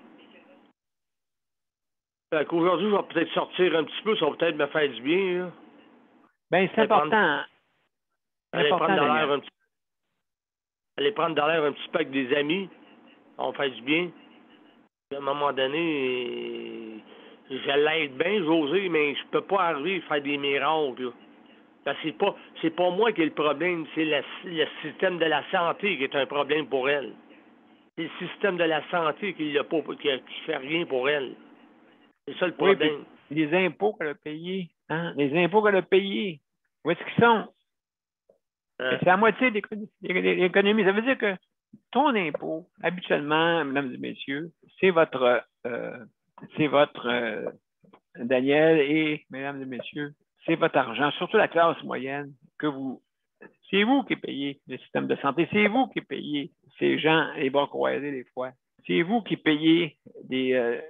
[SPEAKER 4] Fait qu'aujourd'hui, je vais peut-être sortir un petit peu, ça va peut-être me faire du bien, là.
[SPEAKER 1] Bien, c'est important.
[SPEAKER 4] Aller prendre dans
[SPEAKER 1] Daniel.
[SPEAKER 4] l'air aller prendre dans l'air un petit peu avec des amis, ça va me faire du bien. Puis à un moment donné, je l'aide bien, José, mais je peux pas arriver à faire des miracles, là. Parce que c'est pas moi qui ai le problème, c'est le système de la santé qui est un problème pour elle. C'est le système de la santé qui fait rien pour elle. C'est ça le
[SPEAKER 1] Oui,
[SPEAKER 4] problème.
[SPEAKER 1] puis les impôts qu'elle a payés, hein? Les impôts qu'elle a payés, où est-ce qu'ils sont?
[SPEAKER 4] Hein?
[SPEAKER 1] C'est la moitié de l'économie. Ça veut dire que ton impôt, habituellement, mesdames et messieurs, c'est votre Daniel et mesdames et messieurs, c'est votre argent, surtout la classe moyenne, c'est vous qui payez le système de santé, c'est vous qui payez ces gens les bras croisés des fois. C'est vous qui payez des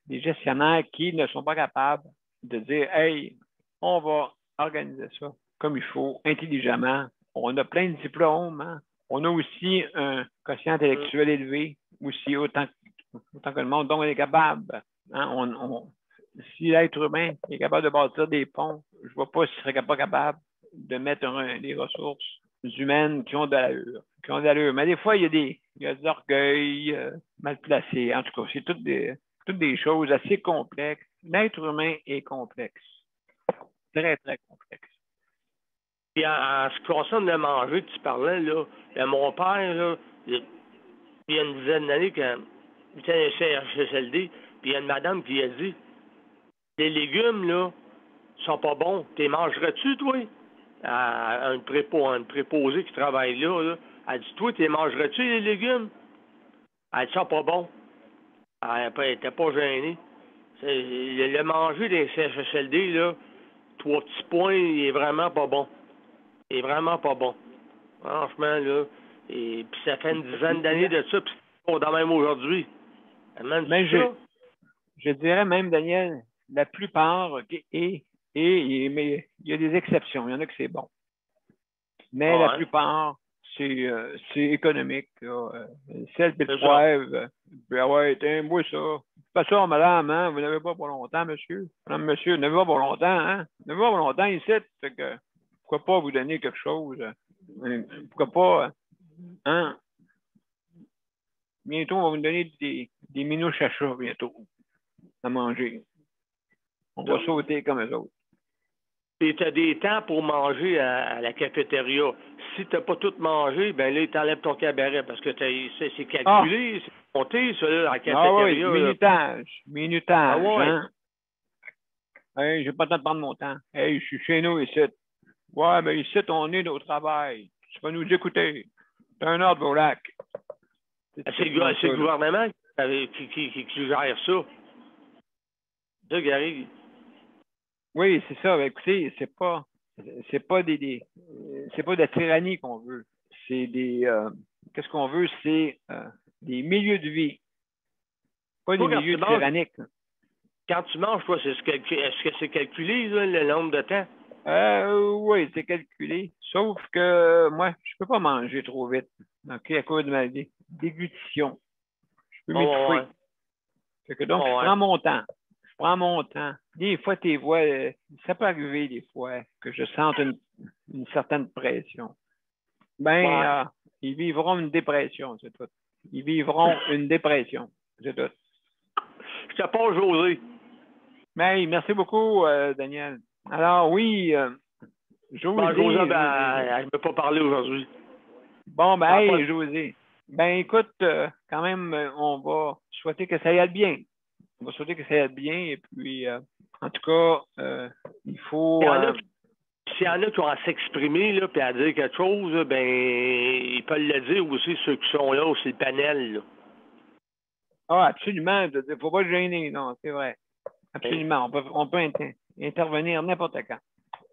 [SPEAKER 1] gestionnaires qui ne sont pas capables de dire, hey, on va organiser ça comme il faut, intelligemment. On a plein de diplômes, hein? On a aussi un quotient intellectuel élevé, aussi autant que le monde, donc on est capable. Hein? Si l'être humain est capable de bâtir des ponts, je ne vois pas s'il serait pas capable de mettre des ressources humaines qui ont de l'allure. Mais des fois, il y a des orgueils mal placés. En tout cas, c'est toutes des choses assez complexes. L'être humain est complexe. Très, très complexe.
[SPEAKER 4] Puis en ce qui concerne le manger que tu parlais, là, mon père, là, il y a une dizaine d'années, quand il était un CHSLD, puis il y a une madame qui a dit, les légumes, là, sont pas bons. T'es mangerais-tu, toi? À une préposée qui travaille là, elle dit, toi, t'es mangerais-tu les légumes? Elle dit, sont pas bons. Elle était pas gênée. Le manger des CHSLD, là, 3 petits points, il est vraiment pas bon. est vraiment pas bon. Franchement, là. Et puis ça fait une dizaine d'années de ça, puis c'est pas dans même aujourd'hui. Même
[SPEAKER 1] Mais
[SPEAKER 4] ça.
[SPEAKER 1] je dirais même, Daniel, la plupart, mais il y a des exceptions. Il y en a que c'est bon. Mais la plupart, c'est économique. Celle de poivre, ben ouais, tiens, moi ça. Pas ça, madame, hein? Vous n'avez pas pour longtemps, monsieur. Madame, monsieur, vous n'avez pas pour longtemps, hein? Vous n'avez pas pour longtemps ici. Fait que, pourquoi pas vous donner quelque chose? Pourquoi pas, hein? Bientôt, on va vous donner des minouches à chat, bientôt, à manger. On va sauter comme eux autres.
[SPEAKER 4] Et tu as des temps pour manger à la cafétéria. Si tu n'as pas tout mangé, ben là, tu enlèves ton cabaret parce que c'est calculé, c'est compté, ça, là, à la cafétéria.
[SPEAKER 1] Ah oui, minutage,
[SPEAKER 4] Ah ouais.
[SPEAKER 1] hein? Hey, j'ai pas le temps de prendre mon temps. Hey, je suis chez nous ici. Ouais, mais ici, on est au travail. Tu vas nous écouter. C'est un ordre, Volac.
[SPEAKER 4] C'est le gouvernement qui gère ça. Ça, Gary.
[SPEAKER 1] Oui, c'est ça. Écoutez, c'est pas de la tyrannie qu'on veut. C'est qu'est-ce qu'on veut? C'est des milieux de vie. Pas des milieux tyranniques.
[SPEAKER 4] Quand tu manges, toi, est-ce que c'est calculé, là, le nombre de temps?
[SPEAKER 1] Oui, c'est calculé. Sauf que moi, je peux pas manger trop vite. OK, à cause de ma déglutition. Je peux m'étouffer. Fait que donc, je prends mon temps. Des fois, tes voix, ça peut arriver des fois que je sente une certaine pression. Ils vivront une dépression, c'est tout. Ils vivront une dépression, c'est tout.
[SPEAKER 4] Je te passe José.
[SPEAKER 1] Mais merci beaucoup, Daniel. Alors, oui, José.
[SPEAKER 4] José, elle ne veut pas parler aujourd'hui.
[SPEAKER 1] Bon, hey, José. Ben, écoute, quand même, on va souhaiter que ça aille bien. Et puis, en tout cas, il faut.
[SPEAKER 4] S'il y en a qui ont à s'exprimer là, puis à dire quelque chose, ben, ils peuvent le dire aussi, ceux qui sont là, c'est le panel. Là.
[SPEAKER 1] Ah, absolument. Il ne faut pas se gêner, non, c'est vrai. Absolument. On peut intervenir n'importe quand.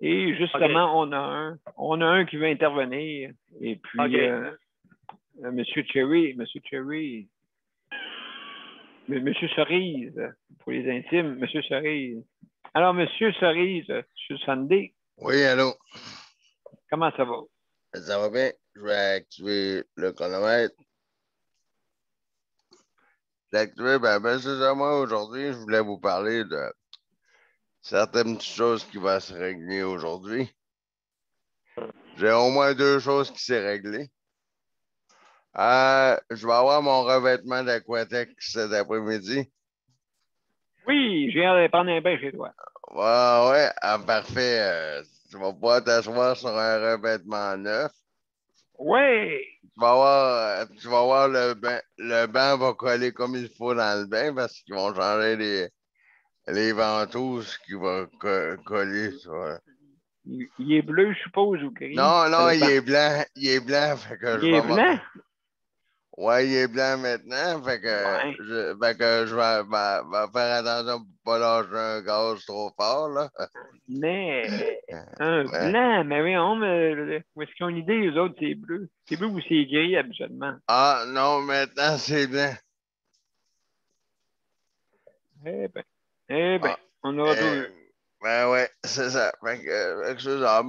[SPEAKER 1] Et justement, on a un qui veut intervenir. Et puis, Monsieur Cherry, Monsieur Cerise, pour les intimes, Monsieur Cerise. Alors, Monsieur Cerise, sur Sunday.
[SPEAKER 2] Oui, allô?
[SPEAKER 1] Comment ça va?
[SPEAKER 2] Ça va bien. Je vais activer le chronomètre. L'activer, ben c'est ça. Moi, aujourd'hui, je voulais vous parler de certaines petites choses qui vont se régler aujourd'hui. J'ai au moins 2 choses qui s'est réglées. Je vais avoir mon revêtement d'Aquatec cet après-midi.
[SPEAKER 1] Oui, j'ai hâte de prendre un bain chez toi.
[SPEAKER 2] Ouais, parfait. Tu vas pouvoir t'asseoir sur un revêtement neuf.
[SPEAKER 1] Oui!
[SPEAKER 2] Tu vas voir le banc va coller comme il faut dans le bain parce qu'ils vont changer les ventouses qui vont coller sur.
[SPEAKER 1] Il est bleu, je suppose, ou gris?
[SPEAKER 2] Non, il est blanc. Il est blanc. Fait que
[SPEAKER 1] il est blanc?
[SPEAKER 2] Ouais, il est blanc maintenant. Fait que je vais faire attention pour ne pas lâcher un gaz trop fort, là.
[SPEAKER 1] Mais un blanc, mais oui, où est-ce qu'ils ont une idée, les autres, c'est bleu. C'est bleu ou c'est gris, habituellement?
[SPEAKER 2] Ah, non, maintenant, c'est blanc.
[SPEAKER 1] Eh bien, on aura tout vu.
[SPEAKER 2] Ben ouais, c'est ça. Fait que c'est ça.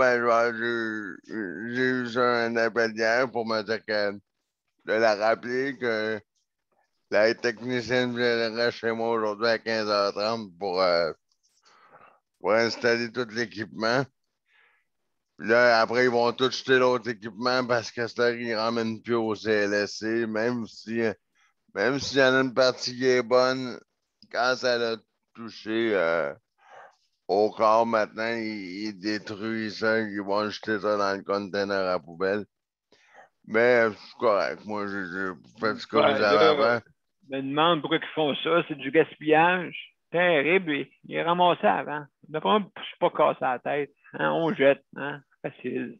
[SPEAKER 2] J'ai eu un appel hier pour me dire de la rappeler que la technicienne viendrait chez moi aujourd'hui à 15h30 pour installer tout l'équipement. Là, après, ils vont tout jeter l'autre équipement parce que ça, ils ne ramènent plus au CLSC, même s'il y en a une partie qui est bonne, quand ça l'a touché au corps maintenant, ils détruisent ça, ils vont jeter ça dans le conteneur à poubelle. Mais c'est correct. Moi, j'ai fait ce que vous avez avant.
[SPEAKER 1] Je me demande pourquoi ils font ça. C'est du gaspillage. Terrible. Il est ramassé avant. D'après moi, je ne suis pas cassé la tête. Hein, on jette. Hein? Facile.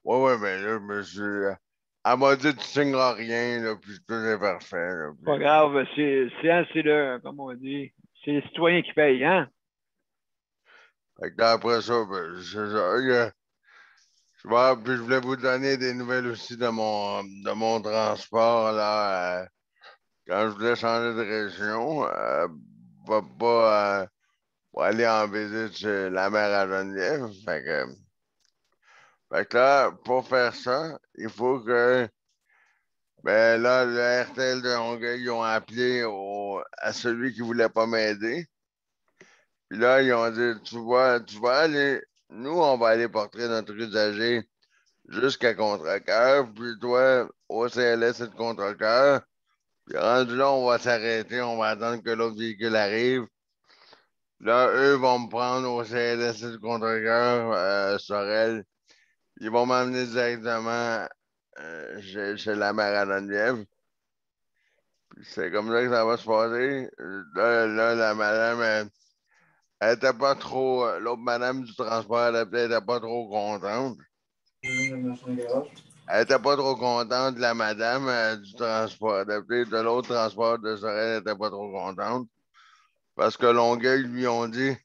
[SPEAKER 2] Oui, mais là, monsieur, elle m'a dit tu ne signeras rien, là, puis tout est parfait. Là, puis...
[SPEAKER 1] Pas grave, c'est le, comme on dit, c'est les citoyens qui payent, hein?
[SPEAKER 2] Fait que après ça, c'est ça. Puis je voulais vous donner des nouvelles aussi de mon transport, là. Quand je voulais changer de région, pour aller en visite chez la mère à Geneviève. Fait que là, pour faire ça, il faut que, ben là, le RTL de Longueuil, ils ont appelé à celui qui voulait pas m'aider. Puis là, ils ont dit, tu vas aller, nous, on va aller porter notre usager jusqu'à Contrecœur, puis toi, au CLS et de Contrecœur. Puis rendu là, on va s'arrêter, on va attendre que l'autre véhicule arrive. Là, eux vont me prendre au CLS et de Contrecœur, Sorel. Ils vont m'amener directement chez la mère à Geneviève. Puis c'est comme ça que ça va se passer. Là, la madame, elle était pas trop. L'autre madame du transport adapté était pas trop contente. Elle était pas trop contente, la madame du transport adapté. De l'autre transport de Sorel, elle était pas trop contente. Parce que Longueuil lui ont dit,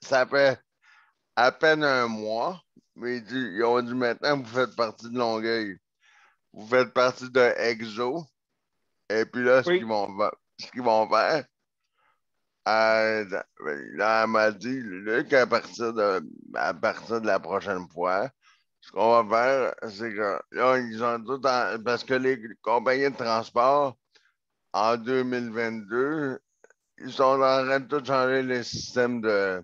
[SPEAKER 2] ça fait à peine un mois, mais ils ont dit maintenant, vous faites partie de Longueuil. Vous faites partie de Exo. Et puis là,
[SPEAKER 1] Oui.
[SPEAKER 2] ce qu'ils vont faire, là, elle m'a dit, Luc, à partir de la prochaine fois, ce qu'on va faire, c'est que là, ils ont tout parce que les compagnies de transport, en 2022, ils sont en train de tout changer les systèmes de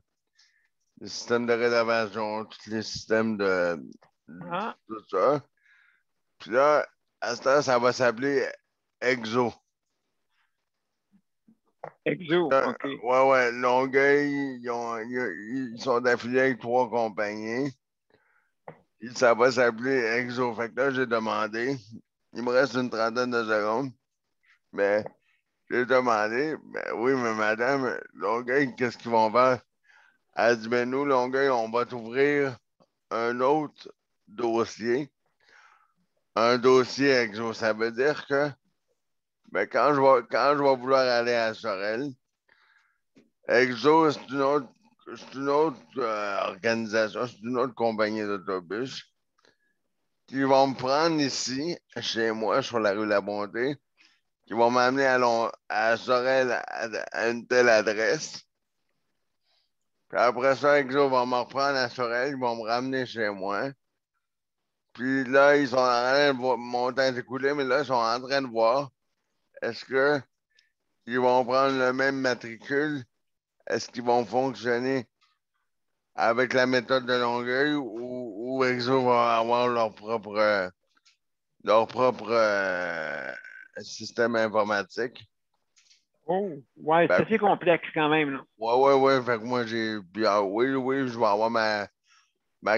[SPEAKER 2] réservation, tous les systèmes de
[SPEAKER 1] Ah,
[SPEAKER 2] tout ça. Puis là, à ce temps, ça va s'appeler Exo.
[SPEAKER 1] Exo, OK.
[SPEAKER 2] Ouais, Longueuil, ils sont affiliés avec 3 compagnies. Et ça va s'appeler Exo. Fait que là, j'ai demandé. Il me reste une trentaine de secondes. Mais j'ai demandé, ben oui, mais madame, Longueuil, qu'est-ce qu'ils vont faire? Elle dit, ben nous, Longueuil, on va t'ouvrir un autre dossier. Un dossier Exo. Ça veut dire que ben, quand je vais vouloir aller à Sorel, Exo, c'est une autre organisation, c'est une autre compagnie d'autobus qui vont me prendre ici, chez moi, sur la rue La Bonté, qui vont m'amener à Sorel à une telle adresse. Puis après ça, Exo va me reprendre à Sorel, ils vont me ramener chez moi. Puis là, ils sont en train de voir, mon temps est écoulé, mais là, ils sont en train de voir est-ce qu'ils vont prendre le même matricule? Est-ce qu'ils vont fonctionner avec la méthode de Longueuil ou Exo va avoir leur propre système informatique.
[SPEAKER 1] Oh, ouais, c'est
[SPEAKER 2] Ben,
[SPEAKER 1] assez complexe quand même, là.
[SPEAKER 2] ouais. Fait que moi, oui, je vais avoir ma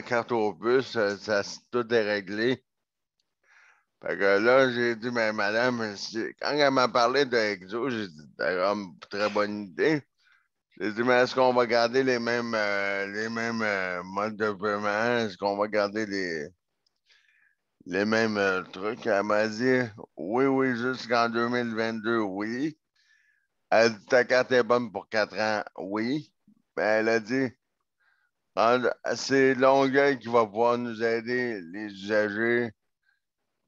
[SPEAKER 2] carte au bus. Tout est réglé. Fait que là, j'ai dit, mais madame, quand elle m'a parlé de Exo, j'ai dit, d'accord, très bonne idée. J'ai dit, mais est-ce qu'on va garder les mêmes modes de paiement? Est-ce qu'on va garder les mêmes trucs? Elle m'a dit, oui, jusqu'en 2022, oui. Elle dit, ta carte est bonne pour 4 ans, oui. Mais elle a dit, c'est Longueuil qui va pouvoir nous aider, les usagers,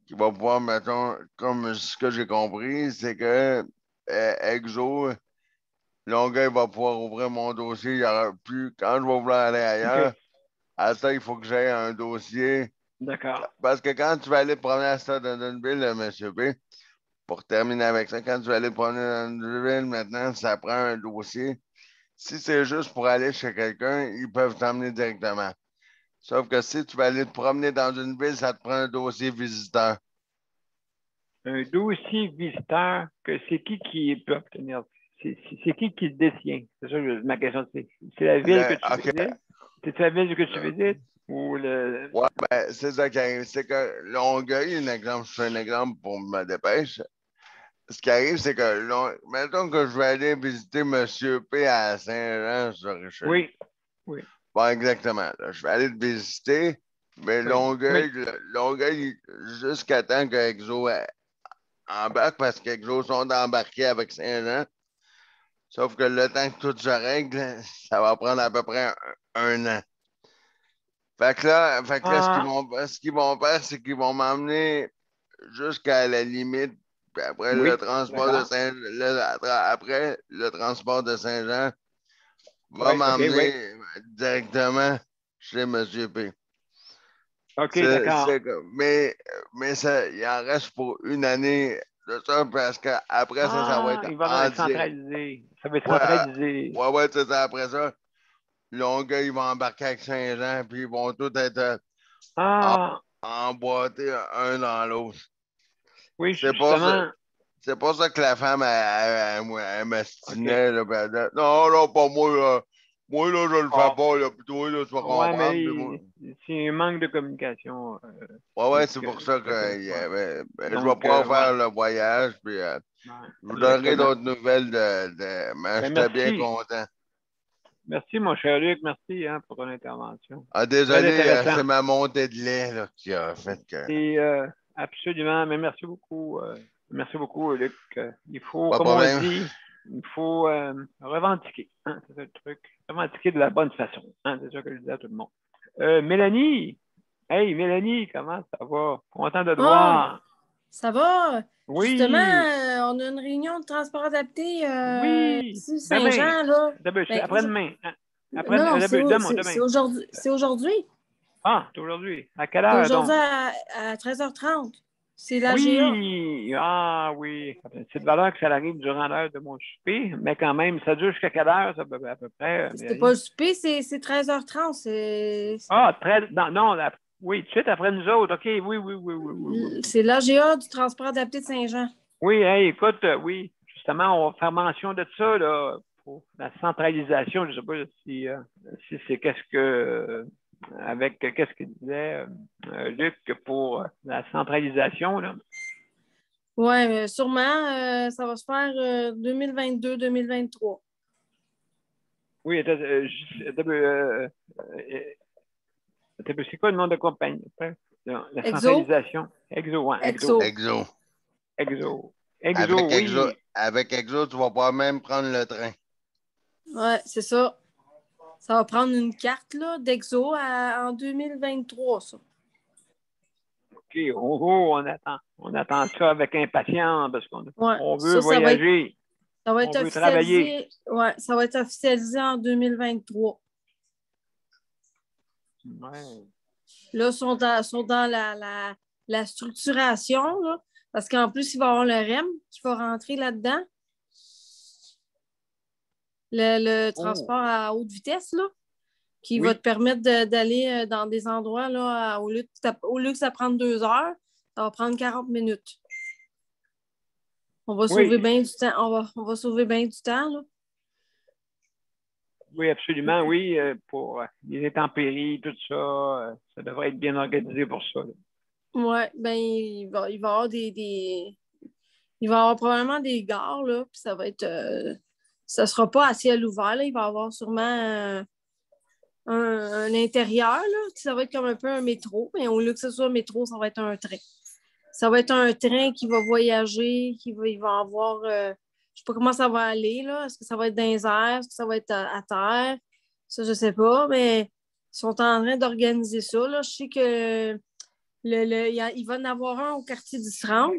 [SPEAKER 2] qui va pouvoir, mettons, comme ce que j'ai compris, c'est que Exo, Longueuil va pouvoir ouvrir mon dossier. Il y aura plus, quand je vais vouloir aller ailleurs,
[SPEAKER 1] OK,
[SPEAKER 2] à ça, il faut que j'aie un dossier.
[SPEAKER 1] d'accord.
[SPEAKER 2] Parce que quand tu vas aller te promener à Stade de Dunnville, M. B, pour terminer avec ça, quand tu vas aller te promener dans Dunnville, maintenant, ça prend un dossier. Si c'est juste pour aller chez quelqu'un, ils peuvent t'emmener directement. Sauf que si tu vas aller te promener dans une ville, ça te prend un dossier visiteur.
[SPEAKER 1] Un dossier visiteur, que c'est qui peut obtenir? C'est qui le détient? C'est ça ma question. C'est la ville que tu
[SPEAKER 2] OK.
[SPEAKER 1] visites? C'est la ville que tu visites? Ou le.
[SPEAKER 2] Ouais, ben, c'est ça qui arrive. C'est que Longueuil, un exemple, je fais un exemple pour me dépêche. Ce qui arrive, c'est que, mettons que je vais aller visiter Monsieur P à Saint-Jean-sur-Richelieu.
[SPEAKER 1] Oui, oui,
[SPEAKER 2] Bon, exactement. Là, je vais aller te visiter, mais
[SPEAKER 1] oui, oui.
[SPEAKER 2] Longueuil, jusqu'à temps que Exo embarque, parce qu'Exo sont embarqués avec Saint-Jean. Sauf que le temps que tout se règle, ça va prendre à peu près un an. Fait que là,
[SPEAKER 1] Ah,
[SPEAKER 2] ce qu'ils vont faire, c'est qu'ils vont m'emmener jusqu'à la limite. Puis après
[SPEAKER 1] oui,
[SPEAKER 2] le transport de
[SPEAKER 1] d'accord.
[SPEAKER 2] après le transport de Saint-Jean va
[SPEAKER 1] Oui, OK, oui.
[SPEAKER 2] m'emmener directement chez M. P.
[SPEAKER 1] OK, d'accord.
[SPEAKER 2] Mais ça, il en reste pour une année de ça parce qu'après ça, ça va
[SPEAKER 1] Ah,
[SPEAKER 2] être
[SPEAKER 1] il va
[SPEAKER 2] en
[SPEAKER 1] être
[SPEAKER 2] direct.
[SPEAKER 1] centralisé. Ça va être
[SPEAKER 2] Ouais,
[SPEAKER 1] centralisé.
[SPEAKER 2] ouais, c'est ça. Après ça, Longueuil va embarquer avec Saint-Jean, puis ils vont tous être en-
[SPEAKER 1] Ah,
[SPEAKER 2] emboîtés un dans l'autre.
[SPEAKER 1] oui,
[SPEAKER 2] C'est pas ça.
[SPEAKER 1] justement.
[SPEAKER 2] C'est pas ça que la femme, elle
[SPEAKER 1] OK.
[SPEAKER 2] m'astinait, là, puis elle disait, non, non, pas moi, là. Moi, là, je le fais
[SPEAKER 1] Ah,
[SPEAKER 2] pas, là, puis toi, là, tu vas
[SPEAKER 1] ouais,
[SPEAKER 2] comprendre, puis moi.
[SPEAKER 1] mais c'est un manque de communication.
[SPEAKER 2] Ouais, c'est pour ça que
[SPEAKER 1] Ouais.
[SPEAKER 2] je vais
[SPEAKER 1] Donc,
[SPEAKER 2] pouvoir
[SPEAKER 1] ouais.
[SPEAKER 2] faire le voyage, puis
[SPEAKER 1] Ouais,
[SPEAKER 2] je vous donnerai
[SPEAKER 1] exactement.
[SPEAKER 2] d'autres nouvelles mais
[SPEAKER 1] Ben,
[SPEAKER 2] j'étais bien
[SPEAKER 1] merci.
[SPEAKER 2] content.
[SPEAKER 1] Merci, mon cher Luc. Merci pour ton intervention.
[SPEAKER 2] Ah,
[SPEAKER 1] Très
[SPEAKER 2] désolé,
[SPEAKER 1] intéressant.
[SPEAKER 2] c'est ma montée de lait, là, qui a fait que.
[SPEAKER 1] Et absolument, mais merci beaucoup. Merci beaucoup, Luc. Il faut,
[SPEAKER 2] Pas de
[SPEAKER 1] comme on
[SPEAKER 2] problème.
[SPEAKER 1] dit, il faut revendiquer. Hein, c'est ça le truc. Revendiquer de la bonne façon. Hein, c'est ça que je dis à tout le monde. Mélanie. Hey, Mélanie, comment ça va? Content de te
[SPEAKER 5] Ah,
[SPEAKER 1] voir.
[SPEAKER 5] ça va. Justement,
[SPEAKER 1] Oui,
[SPEAKER 5] on a une réunion de transport adapté
[SPEAKER 1] oui.
[SPEAKER 5] ici,
[SPEAKER 1] Demain.
[SPEAKER 5] Saint-Jean, là.
[SPEAKER 1] C'est
[SPEAKER 5] Ben,
[SPEAKER 1] après-demain. Hein. Après,
[SPEAKER 5] non, non,
[SPEAKER 1] demain,
[SPEAKER 5] c'est
[SPEAKER 1] demain.
[SPEAKER 5] aujourd'hui. C'est aujourd'hui.
[SPEAKER 1] Ah, c'est aujourd'hui. À quelle
[SPEAKER 5] C'est
[SPEAKER 1] heure
[SPEAKER 5] aujourd'hui
[SPEAKER 1] donc?
[SPEAKER 5] à 13h30. C'est l'AGA.
[SPEAKER 1] Oui, ah oui. C'est de valeur que ça arrive durant l'heure de mon souper, mais quand même, ça dure jusqu'à quelle heure, ça, à peu près,
[SPEAKER 5] C'est pas
[SPEAKER 1] Mélanie?
[SPEAKER 5] le souper, c'est 13h30.
[SPEAKER 1] Ah, très, non, non, oui, tout de suite après nous autres, OK, oui, oui, oui, oui, oui, oui, oui.
[SPEAKER 5] C'est l'AGA du transport adapté de Saint-Jean.
[SPEAKER 1] Oui, hey, écoute, oui, justement, on va faire mention de ça, là, pour la centralisation, je ne sais pas si c'est qu'est-ce que, avec, qu'est-ce qu'il disait, Luc, pour la centralisation, là.
[SPEAKER 5] Oui, sûrement, ça va se faire 2022-2023.
[SPEAKER 1] Oui, c'est quoi le nom de compagnie? La
[SPEAKER 5] Exo?
[SPEAKER 1] centralisation. Exo, ouais, Exo.
[SPEAKER 5] Exo.
[SPEAKER 2] Exo.
[SPEAKER 1] Exo. Exo, oui.
[SPEAKER 2] Avec Exo, tu vas pas même prendre le train.
[SPEAKER 5] Ouais, c'est ça. Ça va prendre une carte là, d'Exo en 2023, ça.
[SPEAKER 1] OK, on attend. On attend ça avec impatience parce qu'on
[SPEAKER 5] Ouais,
[SPEAKER 1] on veut
[SPEAKER 5] ça
[SPEAKER 1] voyager.
[SPEAKER 5] ça va
[SPEAKER 1] On
[SPEAKER 5] être
[SPEAKER 1] veut travailler.
[SPEAKER 5] officialisé. Ouais, ça va être officialisé en 2023.
[SPEAKER 1] Ouais.
[SPEAKER 5] Là, ils sont dans la structuration, là, parce qu'en plus, il va y avoir le REM qui va rentrer là-dedans. Le transport
[SPEAKER 1] Oh,
[SPEAKER 5] à haute vitesse, là, qui va te
[SPEAKER 1] oui,
[SPEAKER 5] permettre d'aller dans des endroits, là, au lieu que ça prenne 2 heures, ça va prendre 40 minutes. On va sauver
[SPEAKER 1] oui,
[SPEAKER 5] bien du temps. On va sauver bien du temps, là.
[SPEAKER 1] oui, absolument, oui. Pour les intempéries, tout ça, ça devrait être bien organisé pour ça, là.
[SPEAKER 5] Ouais, ben, il va y avoir il va y avoir probablement des gares, là, puis ça va être. Ça sera pas à ciel ouvert, là. Il va y avoir sûrement un intérieur, là. Ça va être comme un peu un métro, mais au lieu que ce soit un métro, ça va être un train. Ça va être un train qui va voyager, il va avoir. Je sais pas comment ça va aller, là. Est-ce que ça va être dans les airs? Est-ce que ça va être à terre? Ça, je sais pas, mais ils sont en train d'organiser ça, là. Je sais que il va en avoir un au quartier du 30.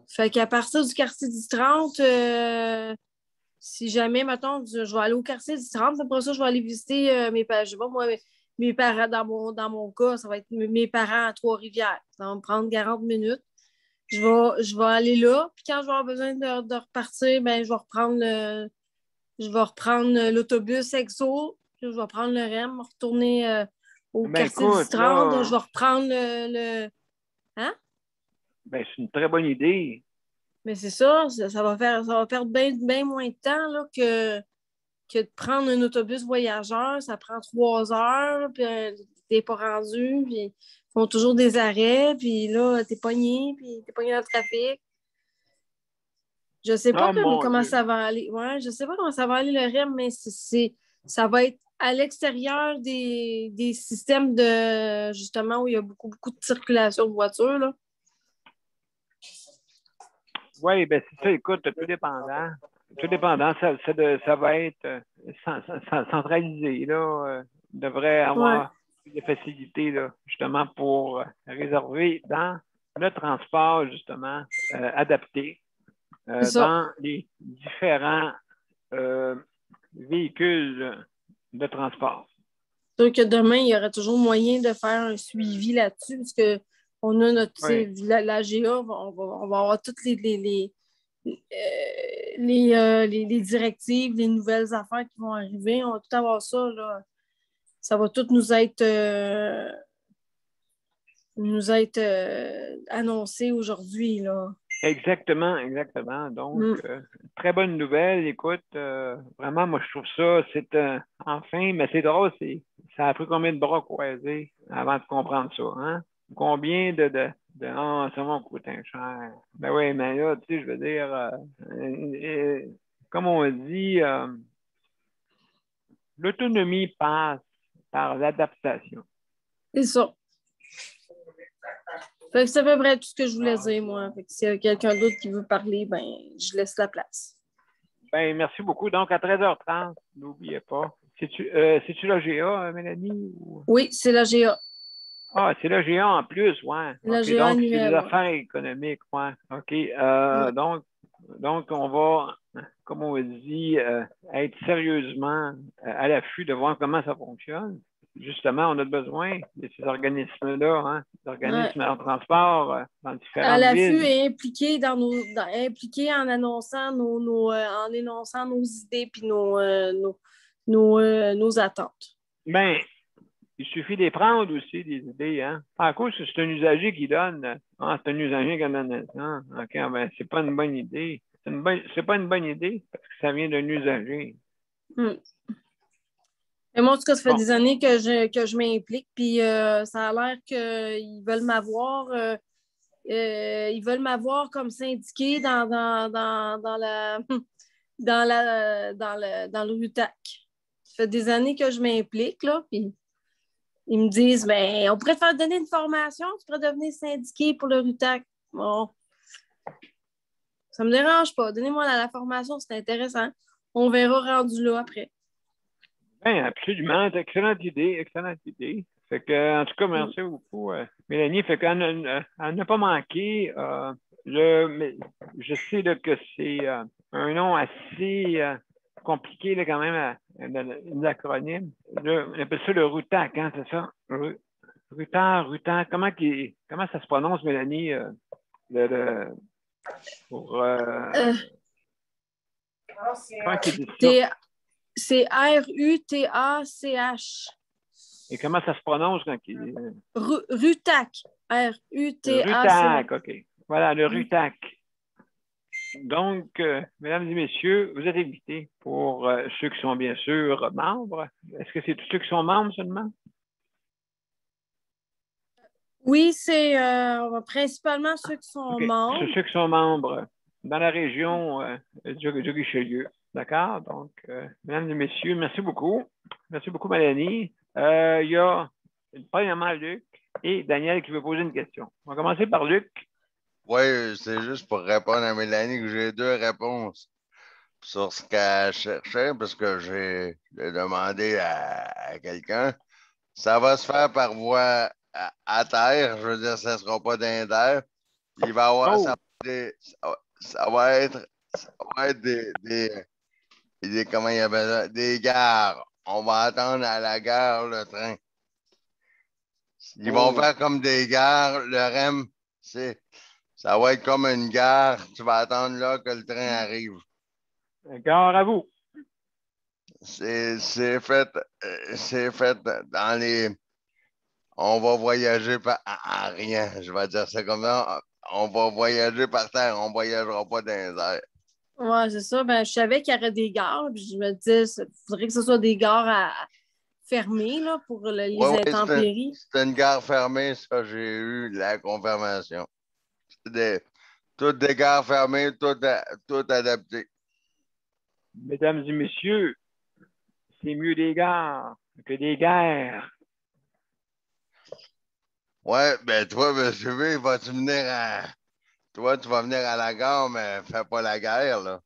[SPEAKER 5] Fait qu'à partir du quartier du 30, si jamais, mettons, je vais aller au quartier du 30, après ça, je vais aller visiter mes parents. Je sais pas, moi, mes parents, dans mon cas, ça va être mes parents à Trois-Rivières. Ça va me prendre 40 minutes. Je vais aller là, puis quand je vais avoir besoin de repartir, ben, je vais reprendre l'autobus EXO, puis je vais prendre le REM, retourner au
[SPEAKER 1] Ben
[SPEAKER 5] quartier du
[SPEAKER 1] écoute,
[SPEAKER 5] 30. Je
[SPEAKER 1] là,
[SPEAKER 5] vais reprendre Hein?
[SPEAKER 1] ben, c'est une très bonne idée.
[SPEAKER 5] Mais c'est ça, ça va perdre bien moins de temps là, que de prendre un autobus voyageur. Ça prend 3 heures, puis t'es pas rendu, puis ils font toujours des arrêts, puis là, t'es pogné dans le trafic. Je sais pas
[SPEAKER 1] Oh mon
[SPEAKER 5] comment
[SPEAKER 1] Dieu.
[SPEAKER 5] ça va aller. Ouais, je sais pas comment ça va aller le REM, mais ça va être à l'extérieur des systèmes de justement où il y a beaucoup de circulation de voitures, là.
[SPEAKER 1] Oui, ben c'est ça, écoute, tout dépendant. Tout dépendant, ça va être centralisé, là. Il devrait
[SPEAKER 5] Ouais.
[SPEAKER 1] avoir. des facilités, là, justement, pour réserver dans le transport, justement, adapté dans les différents véhicules de transport.
[SPEAKER 5] C'est sûr que demain, il y aura toujours moyen de faire un suivi là-dessus, parce qu'on a notre, la GA, on va avoir toutes les directives, les nouvelles affaires qui vont arriver. On va tout avoir ça, là. Ça va tout nous être annoncé aujourd'hui, là.
[SPEAKER 1] Exactement, exactement. Donc, très bonne nouvelle. Écoute, vraiment, moi, je trouve ça, c'est enfin, mais c'est drôle, ça a pris combien de bras croisés avant de comprendre ça, hein? Combien oh, ça va coûter cher. Ben oui, mais là, tu sais, je veux dire, comme on dit, l'autonomie passe par l'adaptation.
[SPEAKER 5] C'est ça. Fait que c'est à peu près tout ce que je voulais dire, moi. Fait que s'il y a quelqu'un d'autre qui veut parler, ben, je laisse la place.
[SPEAKER 1] Ben, merci beaucoup. Donc, à 13h30, n'oubliez pas. C'est-tu la GA, Mélanie? Ou...
[SPEAKER 5] Oui, c'est la GA.
[SPEAKER 1] Ah, c'est la GA en plus, ouais.
[SPEAKER 5] La
[SPEAKER 1] Okay,
[SPEAKER 5] GA
[SPEAKER 1] donc,
[SPEAKER 5] annuelle,
[SPEAKER 1] c'est des affaires économiques, ouais. OK. Donc, on va, comme on dit, être sérieusement à l'affût de voir comment ça fonctionne. Justement, on a besoin de ces organismes-là, hein, d'organismes en transport dans différentes villes.
[SPEAKER 5] À l'affût et impliqué en annonçant en énonçant nos idées puis nos attentes.
[SPEAKER 1] Ben, il suffit de les prendre aussi, des idées, hein. À cause que c'est un usager qui donne. Ah, c'est un usager qui donne ça. OK, ben, c'est pas une bonne idée. C'est pas une bonne idée parce que ça vient d'un usager.
[SPEAKER 5] Et moi, en tout cas, ça fait des années que je m'implique, puis ça a l'air qu'ils veulent m'avoir. Ils veulent m'avoir comme syndiqué dans le RUTAC. Ça fait des années que je m'implique, là, puis ils me disent, ben, on pourrait te faire donner une formation, tu pourrais devenir syndiqué pour le RUTAC. Bon, ça me dérange pas. Donnez-moi la formation, c'est intéressant. On verra rendu là après.
[SPEAKER 1] Ben, absolument. Excellente idée, excellente idée. Fait que, en tout cas, merci beaucoup, Mélanie. Fait qu'elle n'a pas manqué. Je sais là, que c'est un nom assez compliqué là, quand même, l'acronyme. On appelle ça le RUTAC, hein, c'est ça? RUTAC. Comment ça se prononce, Mélanie?
[SPEAKER 5] C'est RUTACH.
[SPEAKER 1] Et comment ça se prononce quand il...
[SPEAKER 5] RUTAC. RUTAC.
[SPEAKER 1] RUTAC, OK. Voilà, le RUTAC. Donc, mesdames et messieurs, vous êtes invités pour ceux qui sont bien sûr membres. Est-ce que c'est tous ceux qui sont membres seulement?
[SPEAKER 5] Oui, c'est principalement ceux qui sont membres.
[SPEAKER 1] C'est ceux qui sont membres dans la région du Richelieu. D'accord? Donc, mesdames et messieurs, merci beaucoup. Merci beaucoup, Mélanie. Il y a premièrement Luc et Daniel qui veut poser une question. On va commencer par Luc.
[SPEAKER 2] Oui, c'est juste pour répondre à Mélanie que j'ai deux réponses sur ce qu'elle cherchait, parce que j'ai demandé à quelqu'un. Ça va se faire par voie à terre, je veux dire, ça ne sera pas dans l'air. Il va y avoir, ça va être comment il appelle ça? Des gares. On va attendre à la gare le train. Ils vont faire comme des gares. Le REM, ça va être comme une gare. Tu vas attendre là que le train arrive.
[SPEAKER 1] Gare à vous.
[SPEAKER 2] C'est fait dans les... On va voyager en rien. Je vais dire ça comme ça. On va voyager par terre. On ne voyagera pas dans les airs.
[SPEAKER 5] Oui, c'est ça. Ben, je savais qu'il y aurait des gares. Puis je me disais, il faudrait que ce soit des gares fermées là, pour les intempéries.
[SPEAKER 2] C'est une gare fermée, ça, j'ai eu la confirmation. Toutes des gares fermées, toutes adaptées.
[SPEAKER 1] Mesdames et messieurs, c'est mieux des gares que des guerres.
[SPEAKER 2] Ouais, ben toi, M. V, vas-tu venir Toi, tu vas venir à la gare, mais fais pas la guerre, là.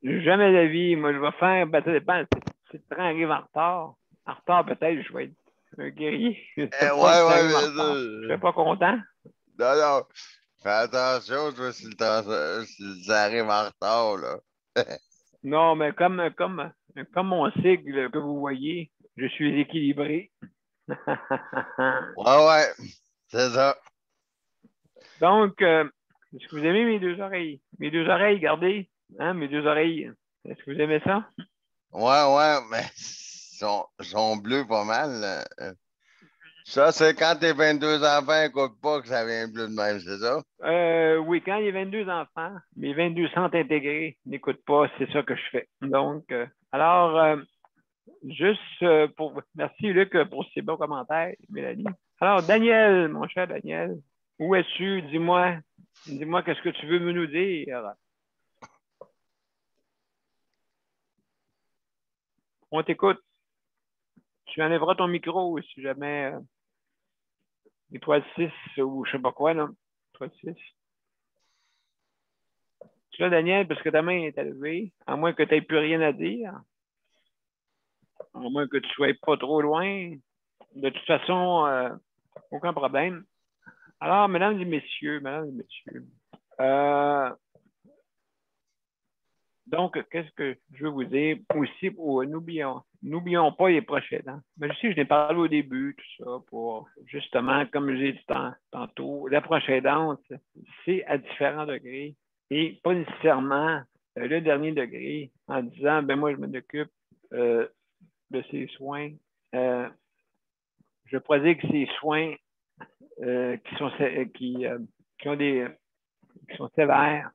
[SPEAKER 1] Jamais de la vie. Moi, je vais faire... Ben, ça dépend. Si le train arrive en retard peut-être, je vais être un guerrier.
[SPEAKER 2] Ouais,
[SPEAKER 1] Je suis pas content.
[SPEAKER 2] Non, non. Fais attention, toi, si ça arrive en retard, là.
[SPEAKER 1] Non, mais comme mon sigle que vous voyez, je suis équilibré.
[SPEAKER 2] Ouais, c'est ça.
[SPEAKER 1] Donc, est-ce que vous aimez mes deux oreilles? Mes deux oreilles, regardez. Hein, mes deux oreilles. Est-ce que vous aimez ça?
[SPEAKER 2] Ouais, mais sont bleus pas mal, là. Ça, c'est quand tes 22 enfants n'écoutent pas que ça vient bleu de même, c'est ça?
[SPEAKER 1] Oui, quand il y a 22 enfants, mes 22 centres intégrés n'écoutent pas, c'est ça que je fais. Donc, juste merci Luc pour ces bons commentaires, Mélanie. Alors, Daniel, mon cher Daniel, où es-tu? Dis-moi qu'est-ce que tu veux me nous dire? On t'écoute. Tu enlèveras ton micro si jamais étoile 6 ou je sais pas quoi, là. Étoile 6. Tu là, Daniel, parce que ta main est élevée, à moins que tu n'aies plus rien à dire, à moins que tu ne sois pas trop loin. De toute façon, aucun problème. Alors, mesdames et messieurs, donc, qu'est-ce que je veux vous dire aussi, n'oublions pas les prochaines dents. Mais je sais, je l'ai parlé au début, tout ça, pour justement, comme j'ai dit tantôt, la prochaine dent, c'est à différents degrés et pas nécessairement le dernier degré en disant, ben moi, je m'en occupe de ces soins. Je pourrais dire que ces soins qui sont sévères.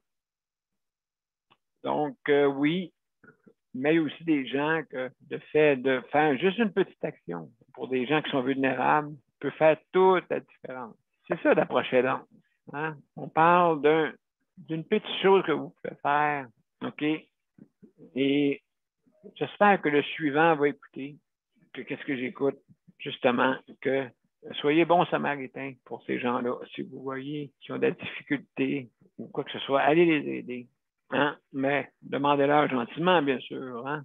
[SPEAKER 1] Donc, oui, mais il y a aussi des gens que de faire juste une petite action pour des gens qui sont vulnérables peut faire toute la différence. C'est ça l'approche aidante. Hein? On parle d'une petite chose que vous pouvez faire, OK? Et j'espère que le suivant va écouter, que qu'est-ce que j'écoute, justement, que soyez bons samaritains pour ces gens-là. Si vous voyez qu'ils ont des difficultés ou quoi que ce soit, allez les aider. Hein? Mais demandez-leur gentiment, bien sûr. Hein?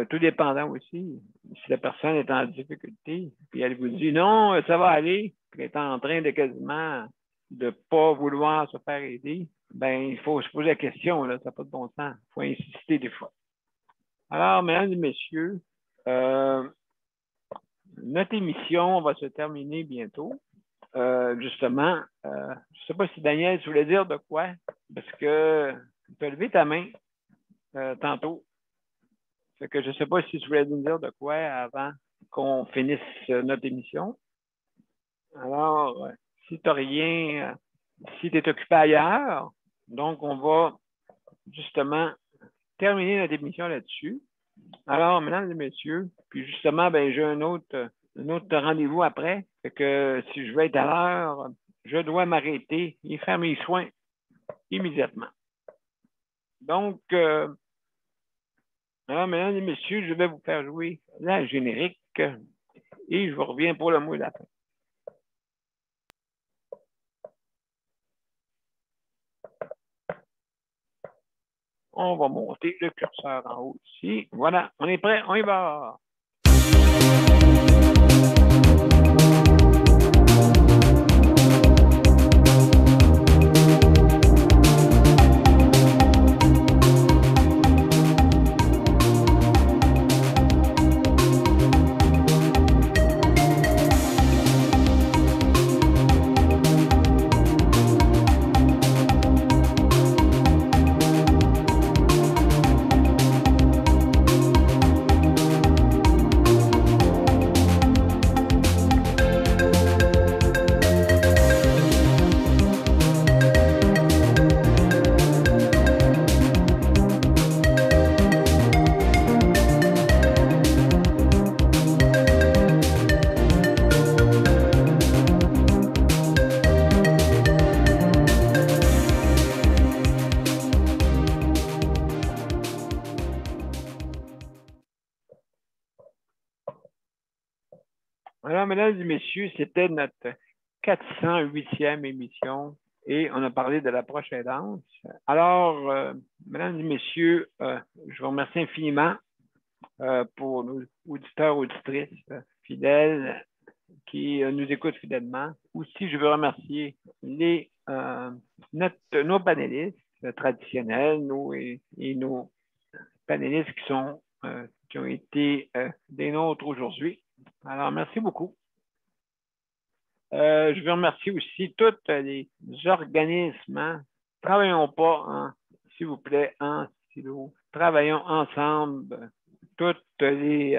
[SPEAKER 1] Tout dépendant aussi. Si la personne est en difficulté, puis elle vous dit non, ça va aller, puis elle est en train de quasiment de ne pas vouloir se faire aider, ben il faut se poser la question, là, ça n'a pas de bon sens. Il faut insister des fois. Alors, mesdames et messieurs, notre émission va se terminer bientôt. Justement, je ne sais pas si Daniel, tu voulais dire de quoi, parce que tu as levé ta main tantôt. Fait que je ne sais pas si tu voulais nous dire de quoi avant qu'on finisse notre émission. Alors, si tu n'as rien, si tu es occupé ailleurs, donc on va justement terminer notre émission là-dessus. Alors, mesdames et messieurs, puis justement, ben, j'ai un autre rendez-vous après. Fait que si je veux être à l'heure, je dois m'arrêter et faire mes soins immédiatement. Donc, alors, mesdames et messieurs, je vais vous faire jouer la générique et je vous reviens pour le mot de la fin. On va monter le curseur en haut ici. Voilà, on est prêt, on y va. Alors, mesdames et messieurs, c'était notre 408e émission et on a parlé de l'approche aidante. Alors, mesdames et messieurs, je vous remercie infiniment pour nos auditeurs, auditrices fidèles qui nous écoutent fidèlement. Aussi, je veux remercier nos panélistes traditionnels, et nos panélistes qui ont été des nôtres aujourd'hui. Alors, merci beaucoup. Je veux remercier aussi tous les organismes. Hein. Travaillons pas, s'il vous plaît, en silo. Travaillons ensemble, tous les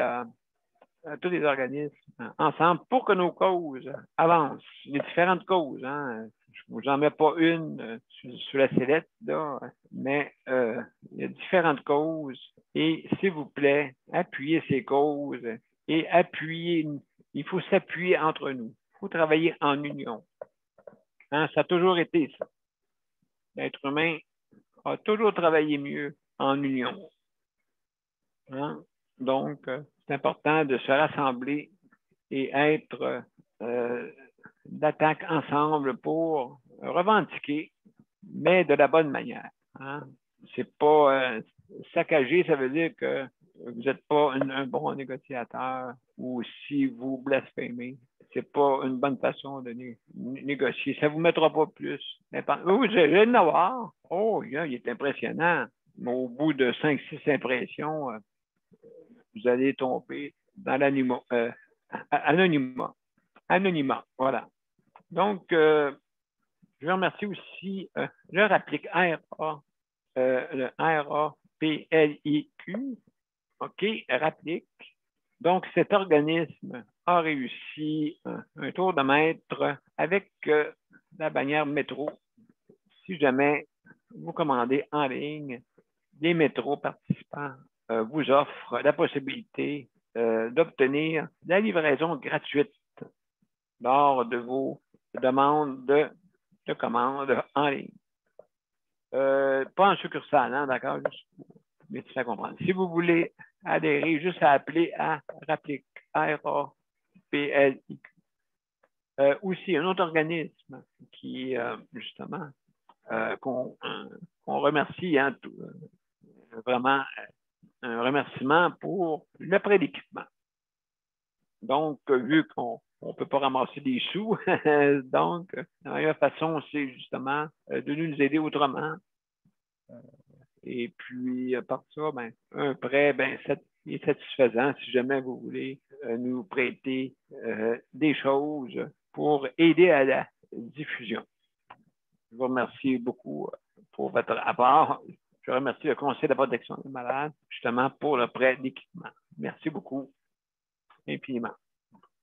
[SPEAKER 1] organismes, ensemble, pour que nos causes avancent. Les différentes causes. Hein. Je ne vous en mets pas une sur la sellette, là, mais il y a différentes causes. Et s'il vous plaît, appuyez ces causes et il faut s'appuyer entre nous. Il faut travailler en union. Hein, ça a toujours été ça. L'être humain a toujours travaillé mieux en union. Hein? Donc, c'est important de se rassembler et être d'attaque ensemble pour revendiquer, mais de la bonne manière. Hein? C'est pas saccager, ça veut dire que vous n'êtes pas un bon négociateur ou si vous blasphémez. C'est pas une bonne façon de négocier. Ça ne vous mettra pas plus. Vous allez en avoir. Oh, il est impressionnant. Mais au bout de 5-6 impressions, vous allez tomber dans l'anonymat. Anonymat, voilà. Donc, je veux remercier aussi le RAPLIQ, le RAPLIQ, OK, RAPLIQ. Donc, cet organisme a réussi un tour de maître avec la bannière métro. Si jamais vous commandez en ligne, les métros participants vous offrent la possibilité d'obtenir la livraison gratuite lors de vos demandes de commandes en ligne. Pas en succursale, hein, d'accord? Juste pour bien faire comprendre. Si vous voulez adhérer, juste à appeler à RAPLIQ, RAPLIQ. Aussi, un autre organisme qui, justement, qu'on remercie, hein, vraiment un remerciement pour le prêt d'équipement. Donc, vu qu'on ne peut pas ramasser des sous, donc, la meilleure façon, c'est justement de nous aider autrement. Et puis, par ça, un prêt, est satisfaisant si jamais vous voulez nous prêter des choses pour aider à la diffusion. Je vous remercie beaucoup pour votre rapport. Je remercie le Conseil de la protection des malades, justement, pour le prêt d'équipement. Merci beaucoup, infiniment.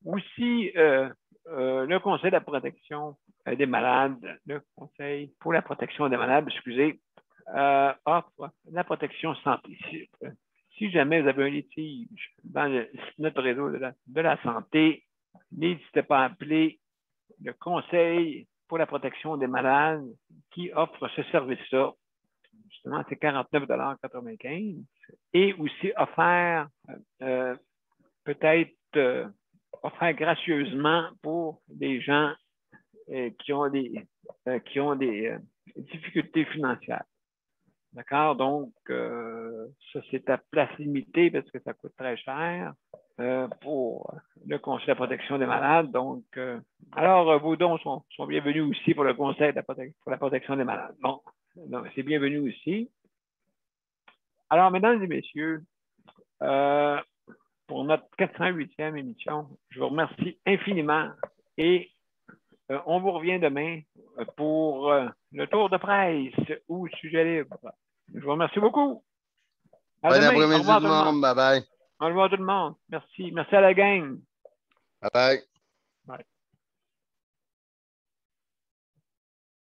[SPEAKER 1] Aussi, le Conseil de la protection des malades, le Conseil pour la protection des malades, excusez, offre la protection santé. Si jamais vous avez un litige dans notre réseau de la santé, n'hésitez pas à appeler le Conseil pour la protection des malades qui offre ce service-là. Justement, c'est 49,95 $ et aussi offert peut-être offert gracieusement pour des gens qui ont des difficultés financières. D'accord? Donc, ça, c'est à place limitée parce que ça coûte très cher pour le Conseil de la protection des malades. Donc, alors, vos dons sont bienvenus aussi pour le Conseil pour la protection des malades. Bon, donc, c'est bienvenu aussi. Alors, mesdames et messieurs, pour notre 408e émission, je vous remercie infiniment et on vous revient demain pour le tour de presse ou sujet libre. Je vous remercie beaucoup.
[SPEAKER 2] Bon après-midi tout le monde. Bye bye.
[SPEAKER 1] Au revoir tout le monde. Merci. Merci à la gang.
[SPEAKER 2] Bye bye.
[SPEAKER 1] Bye.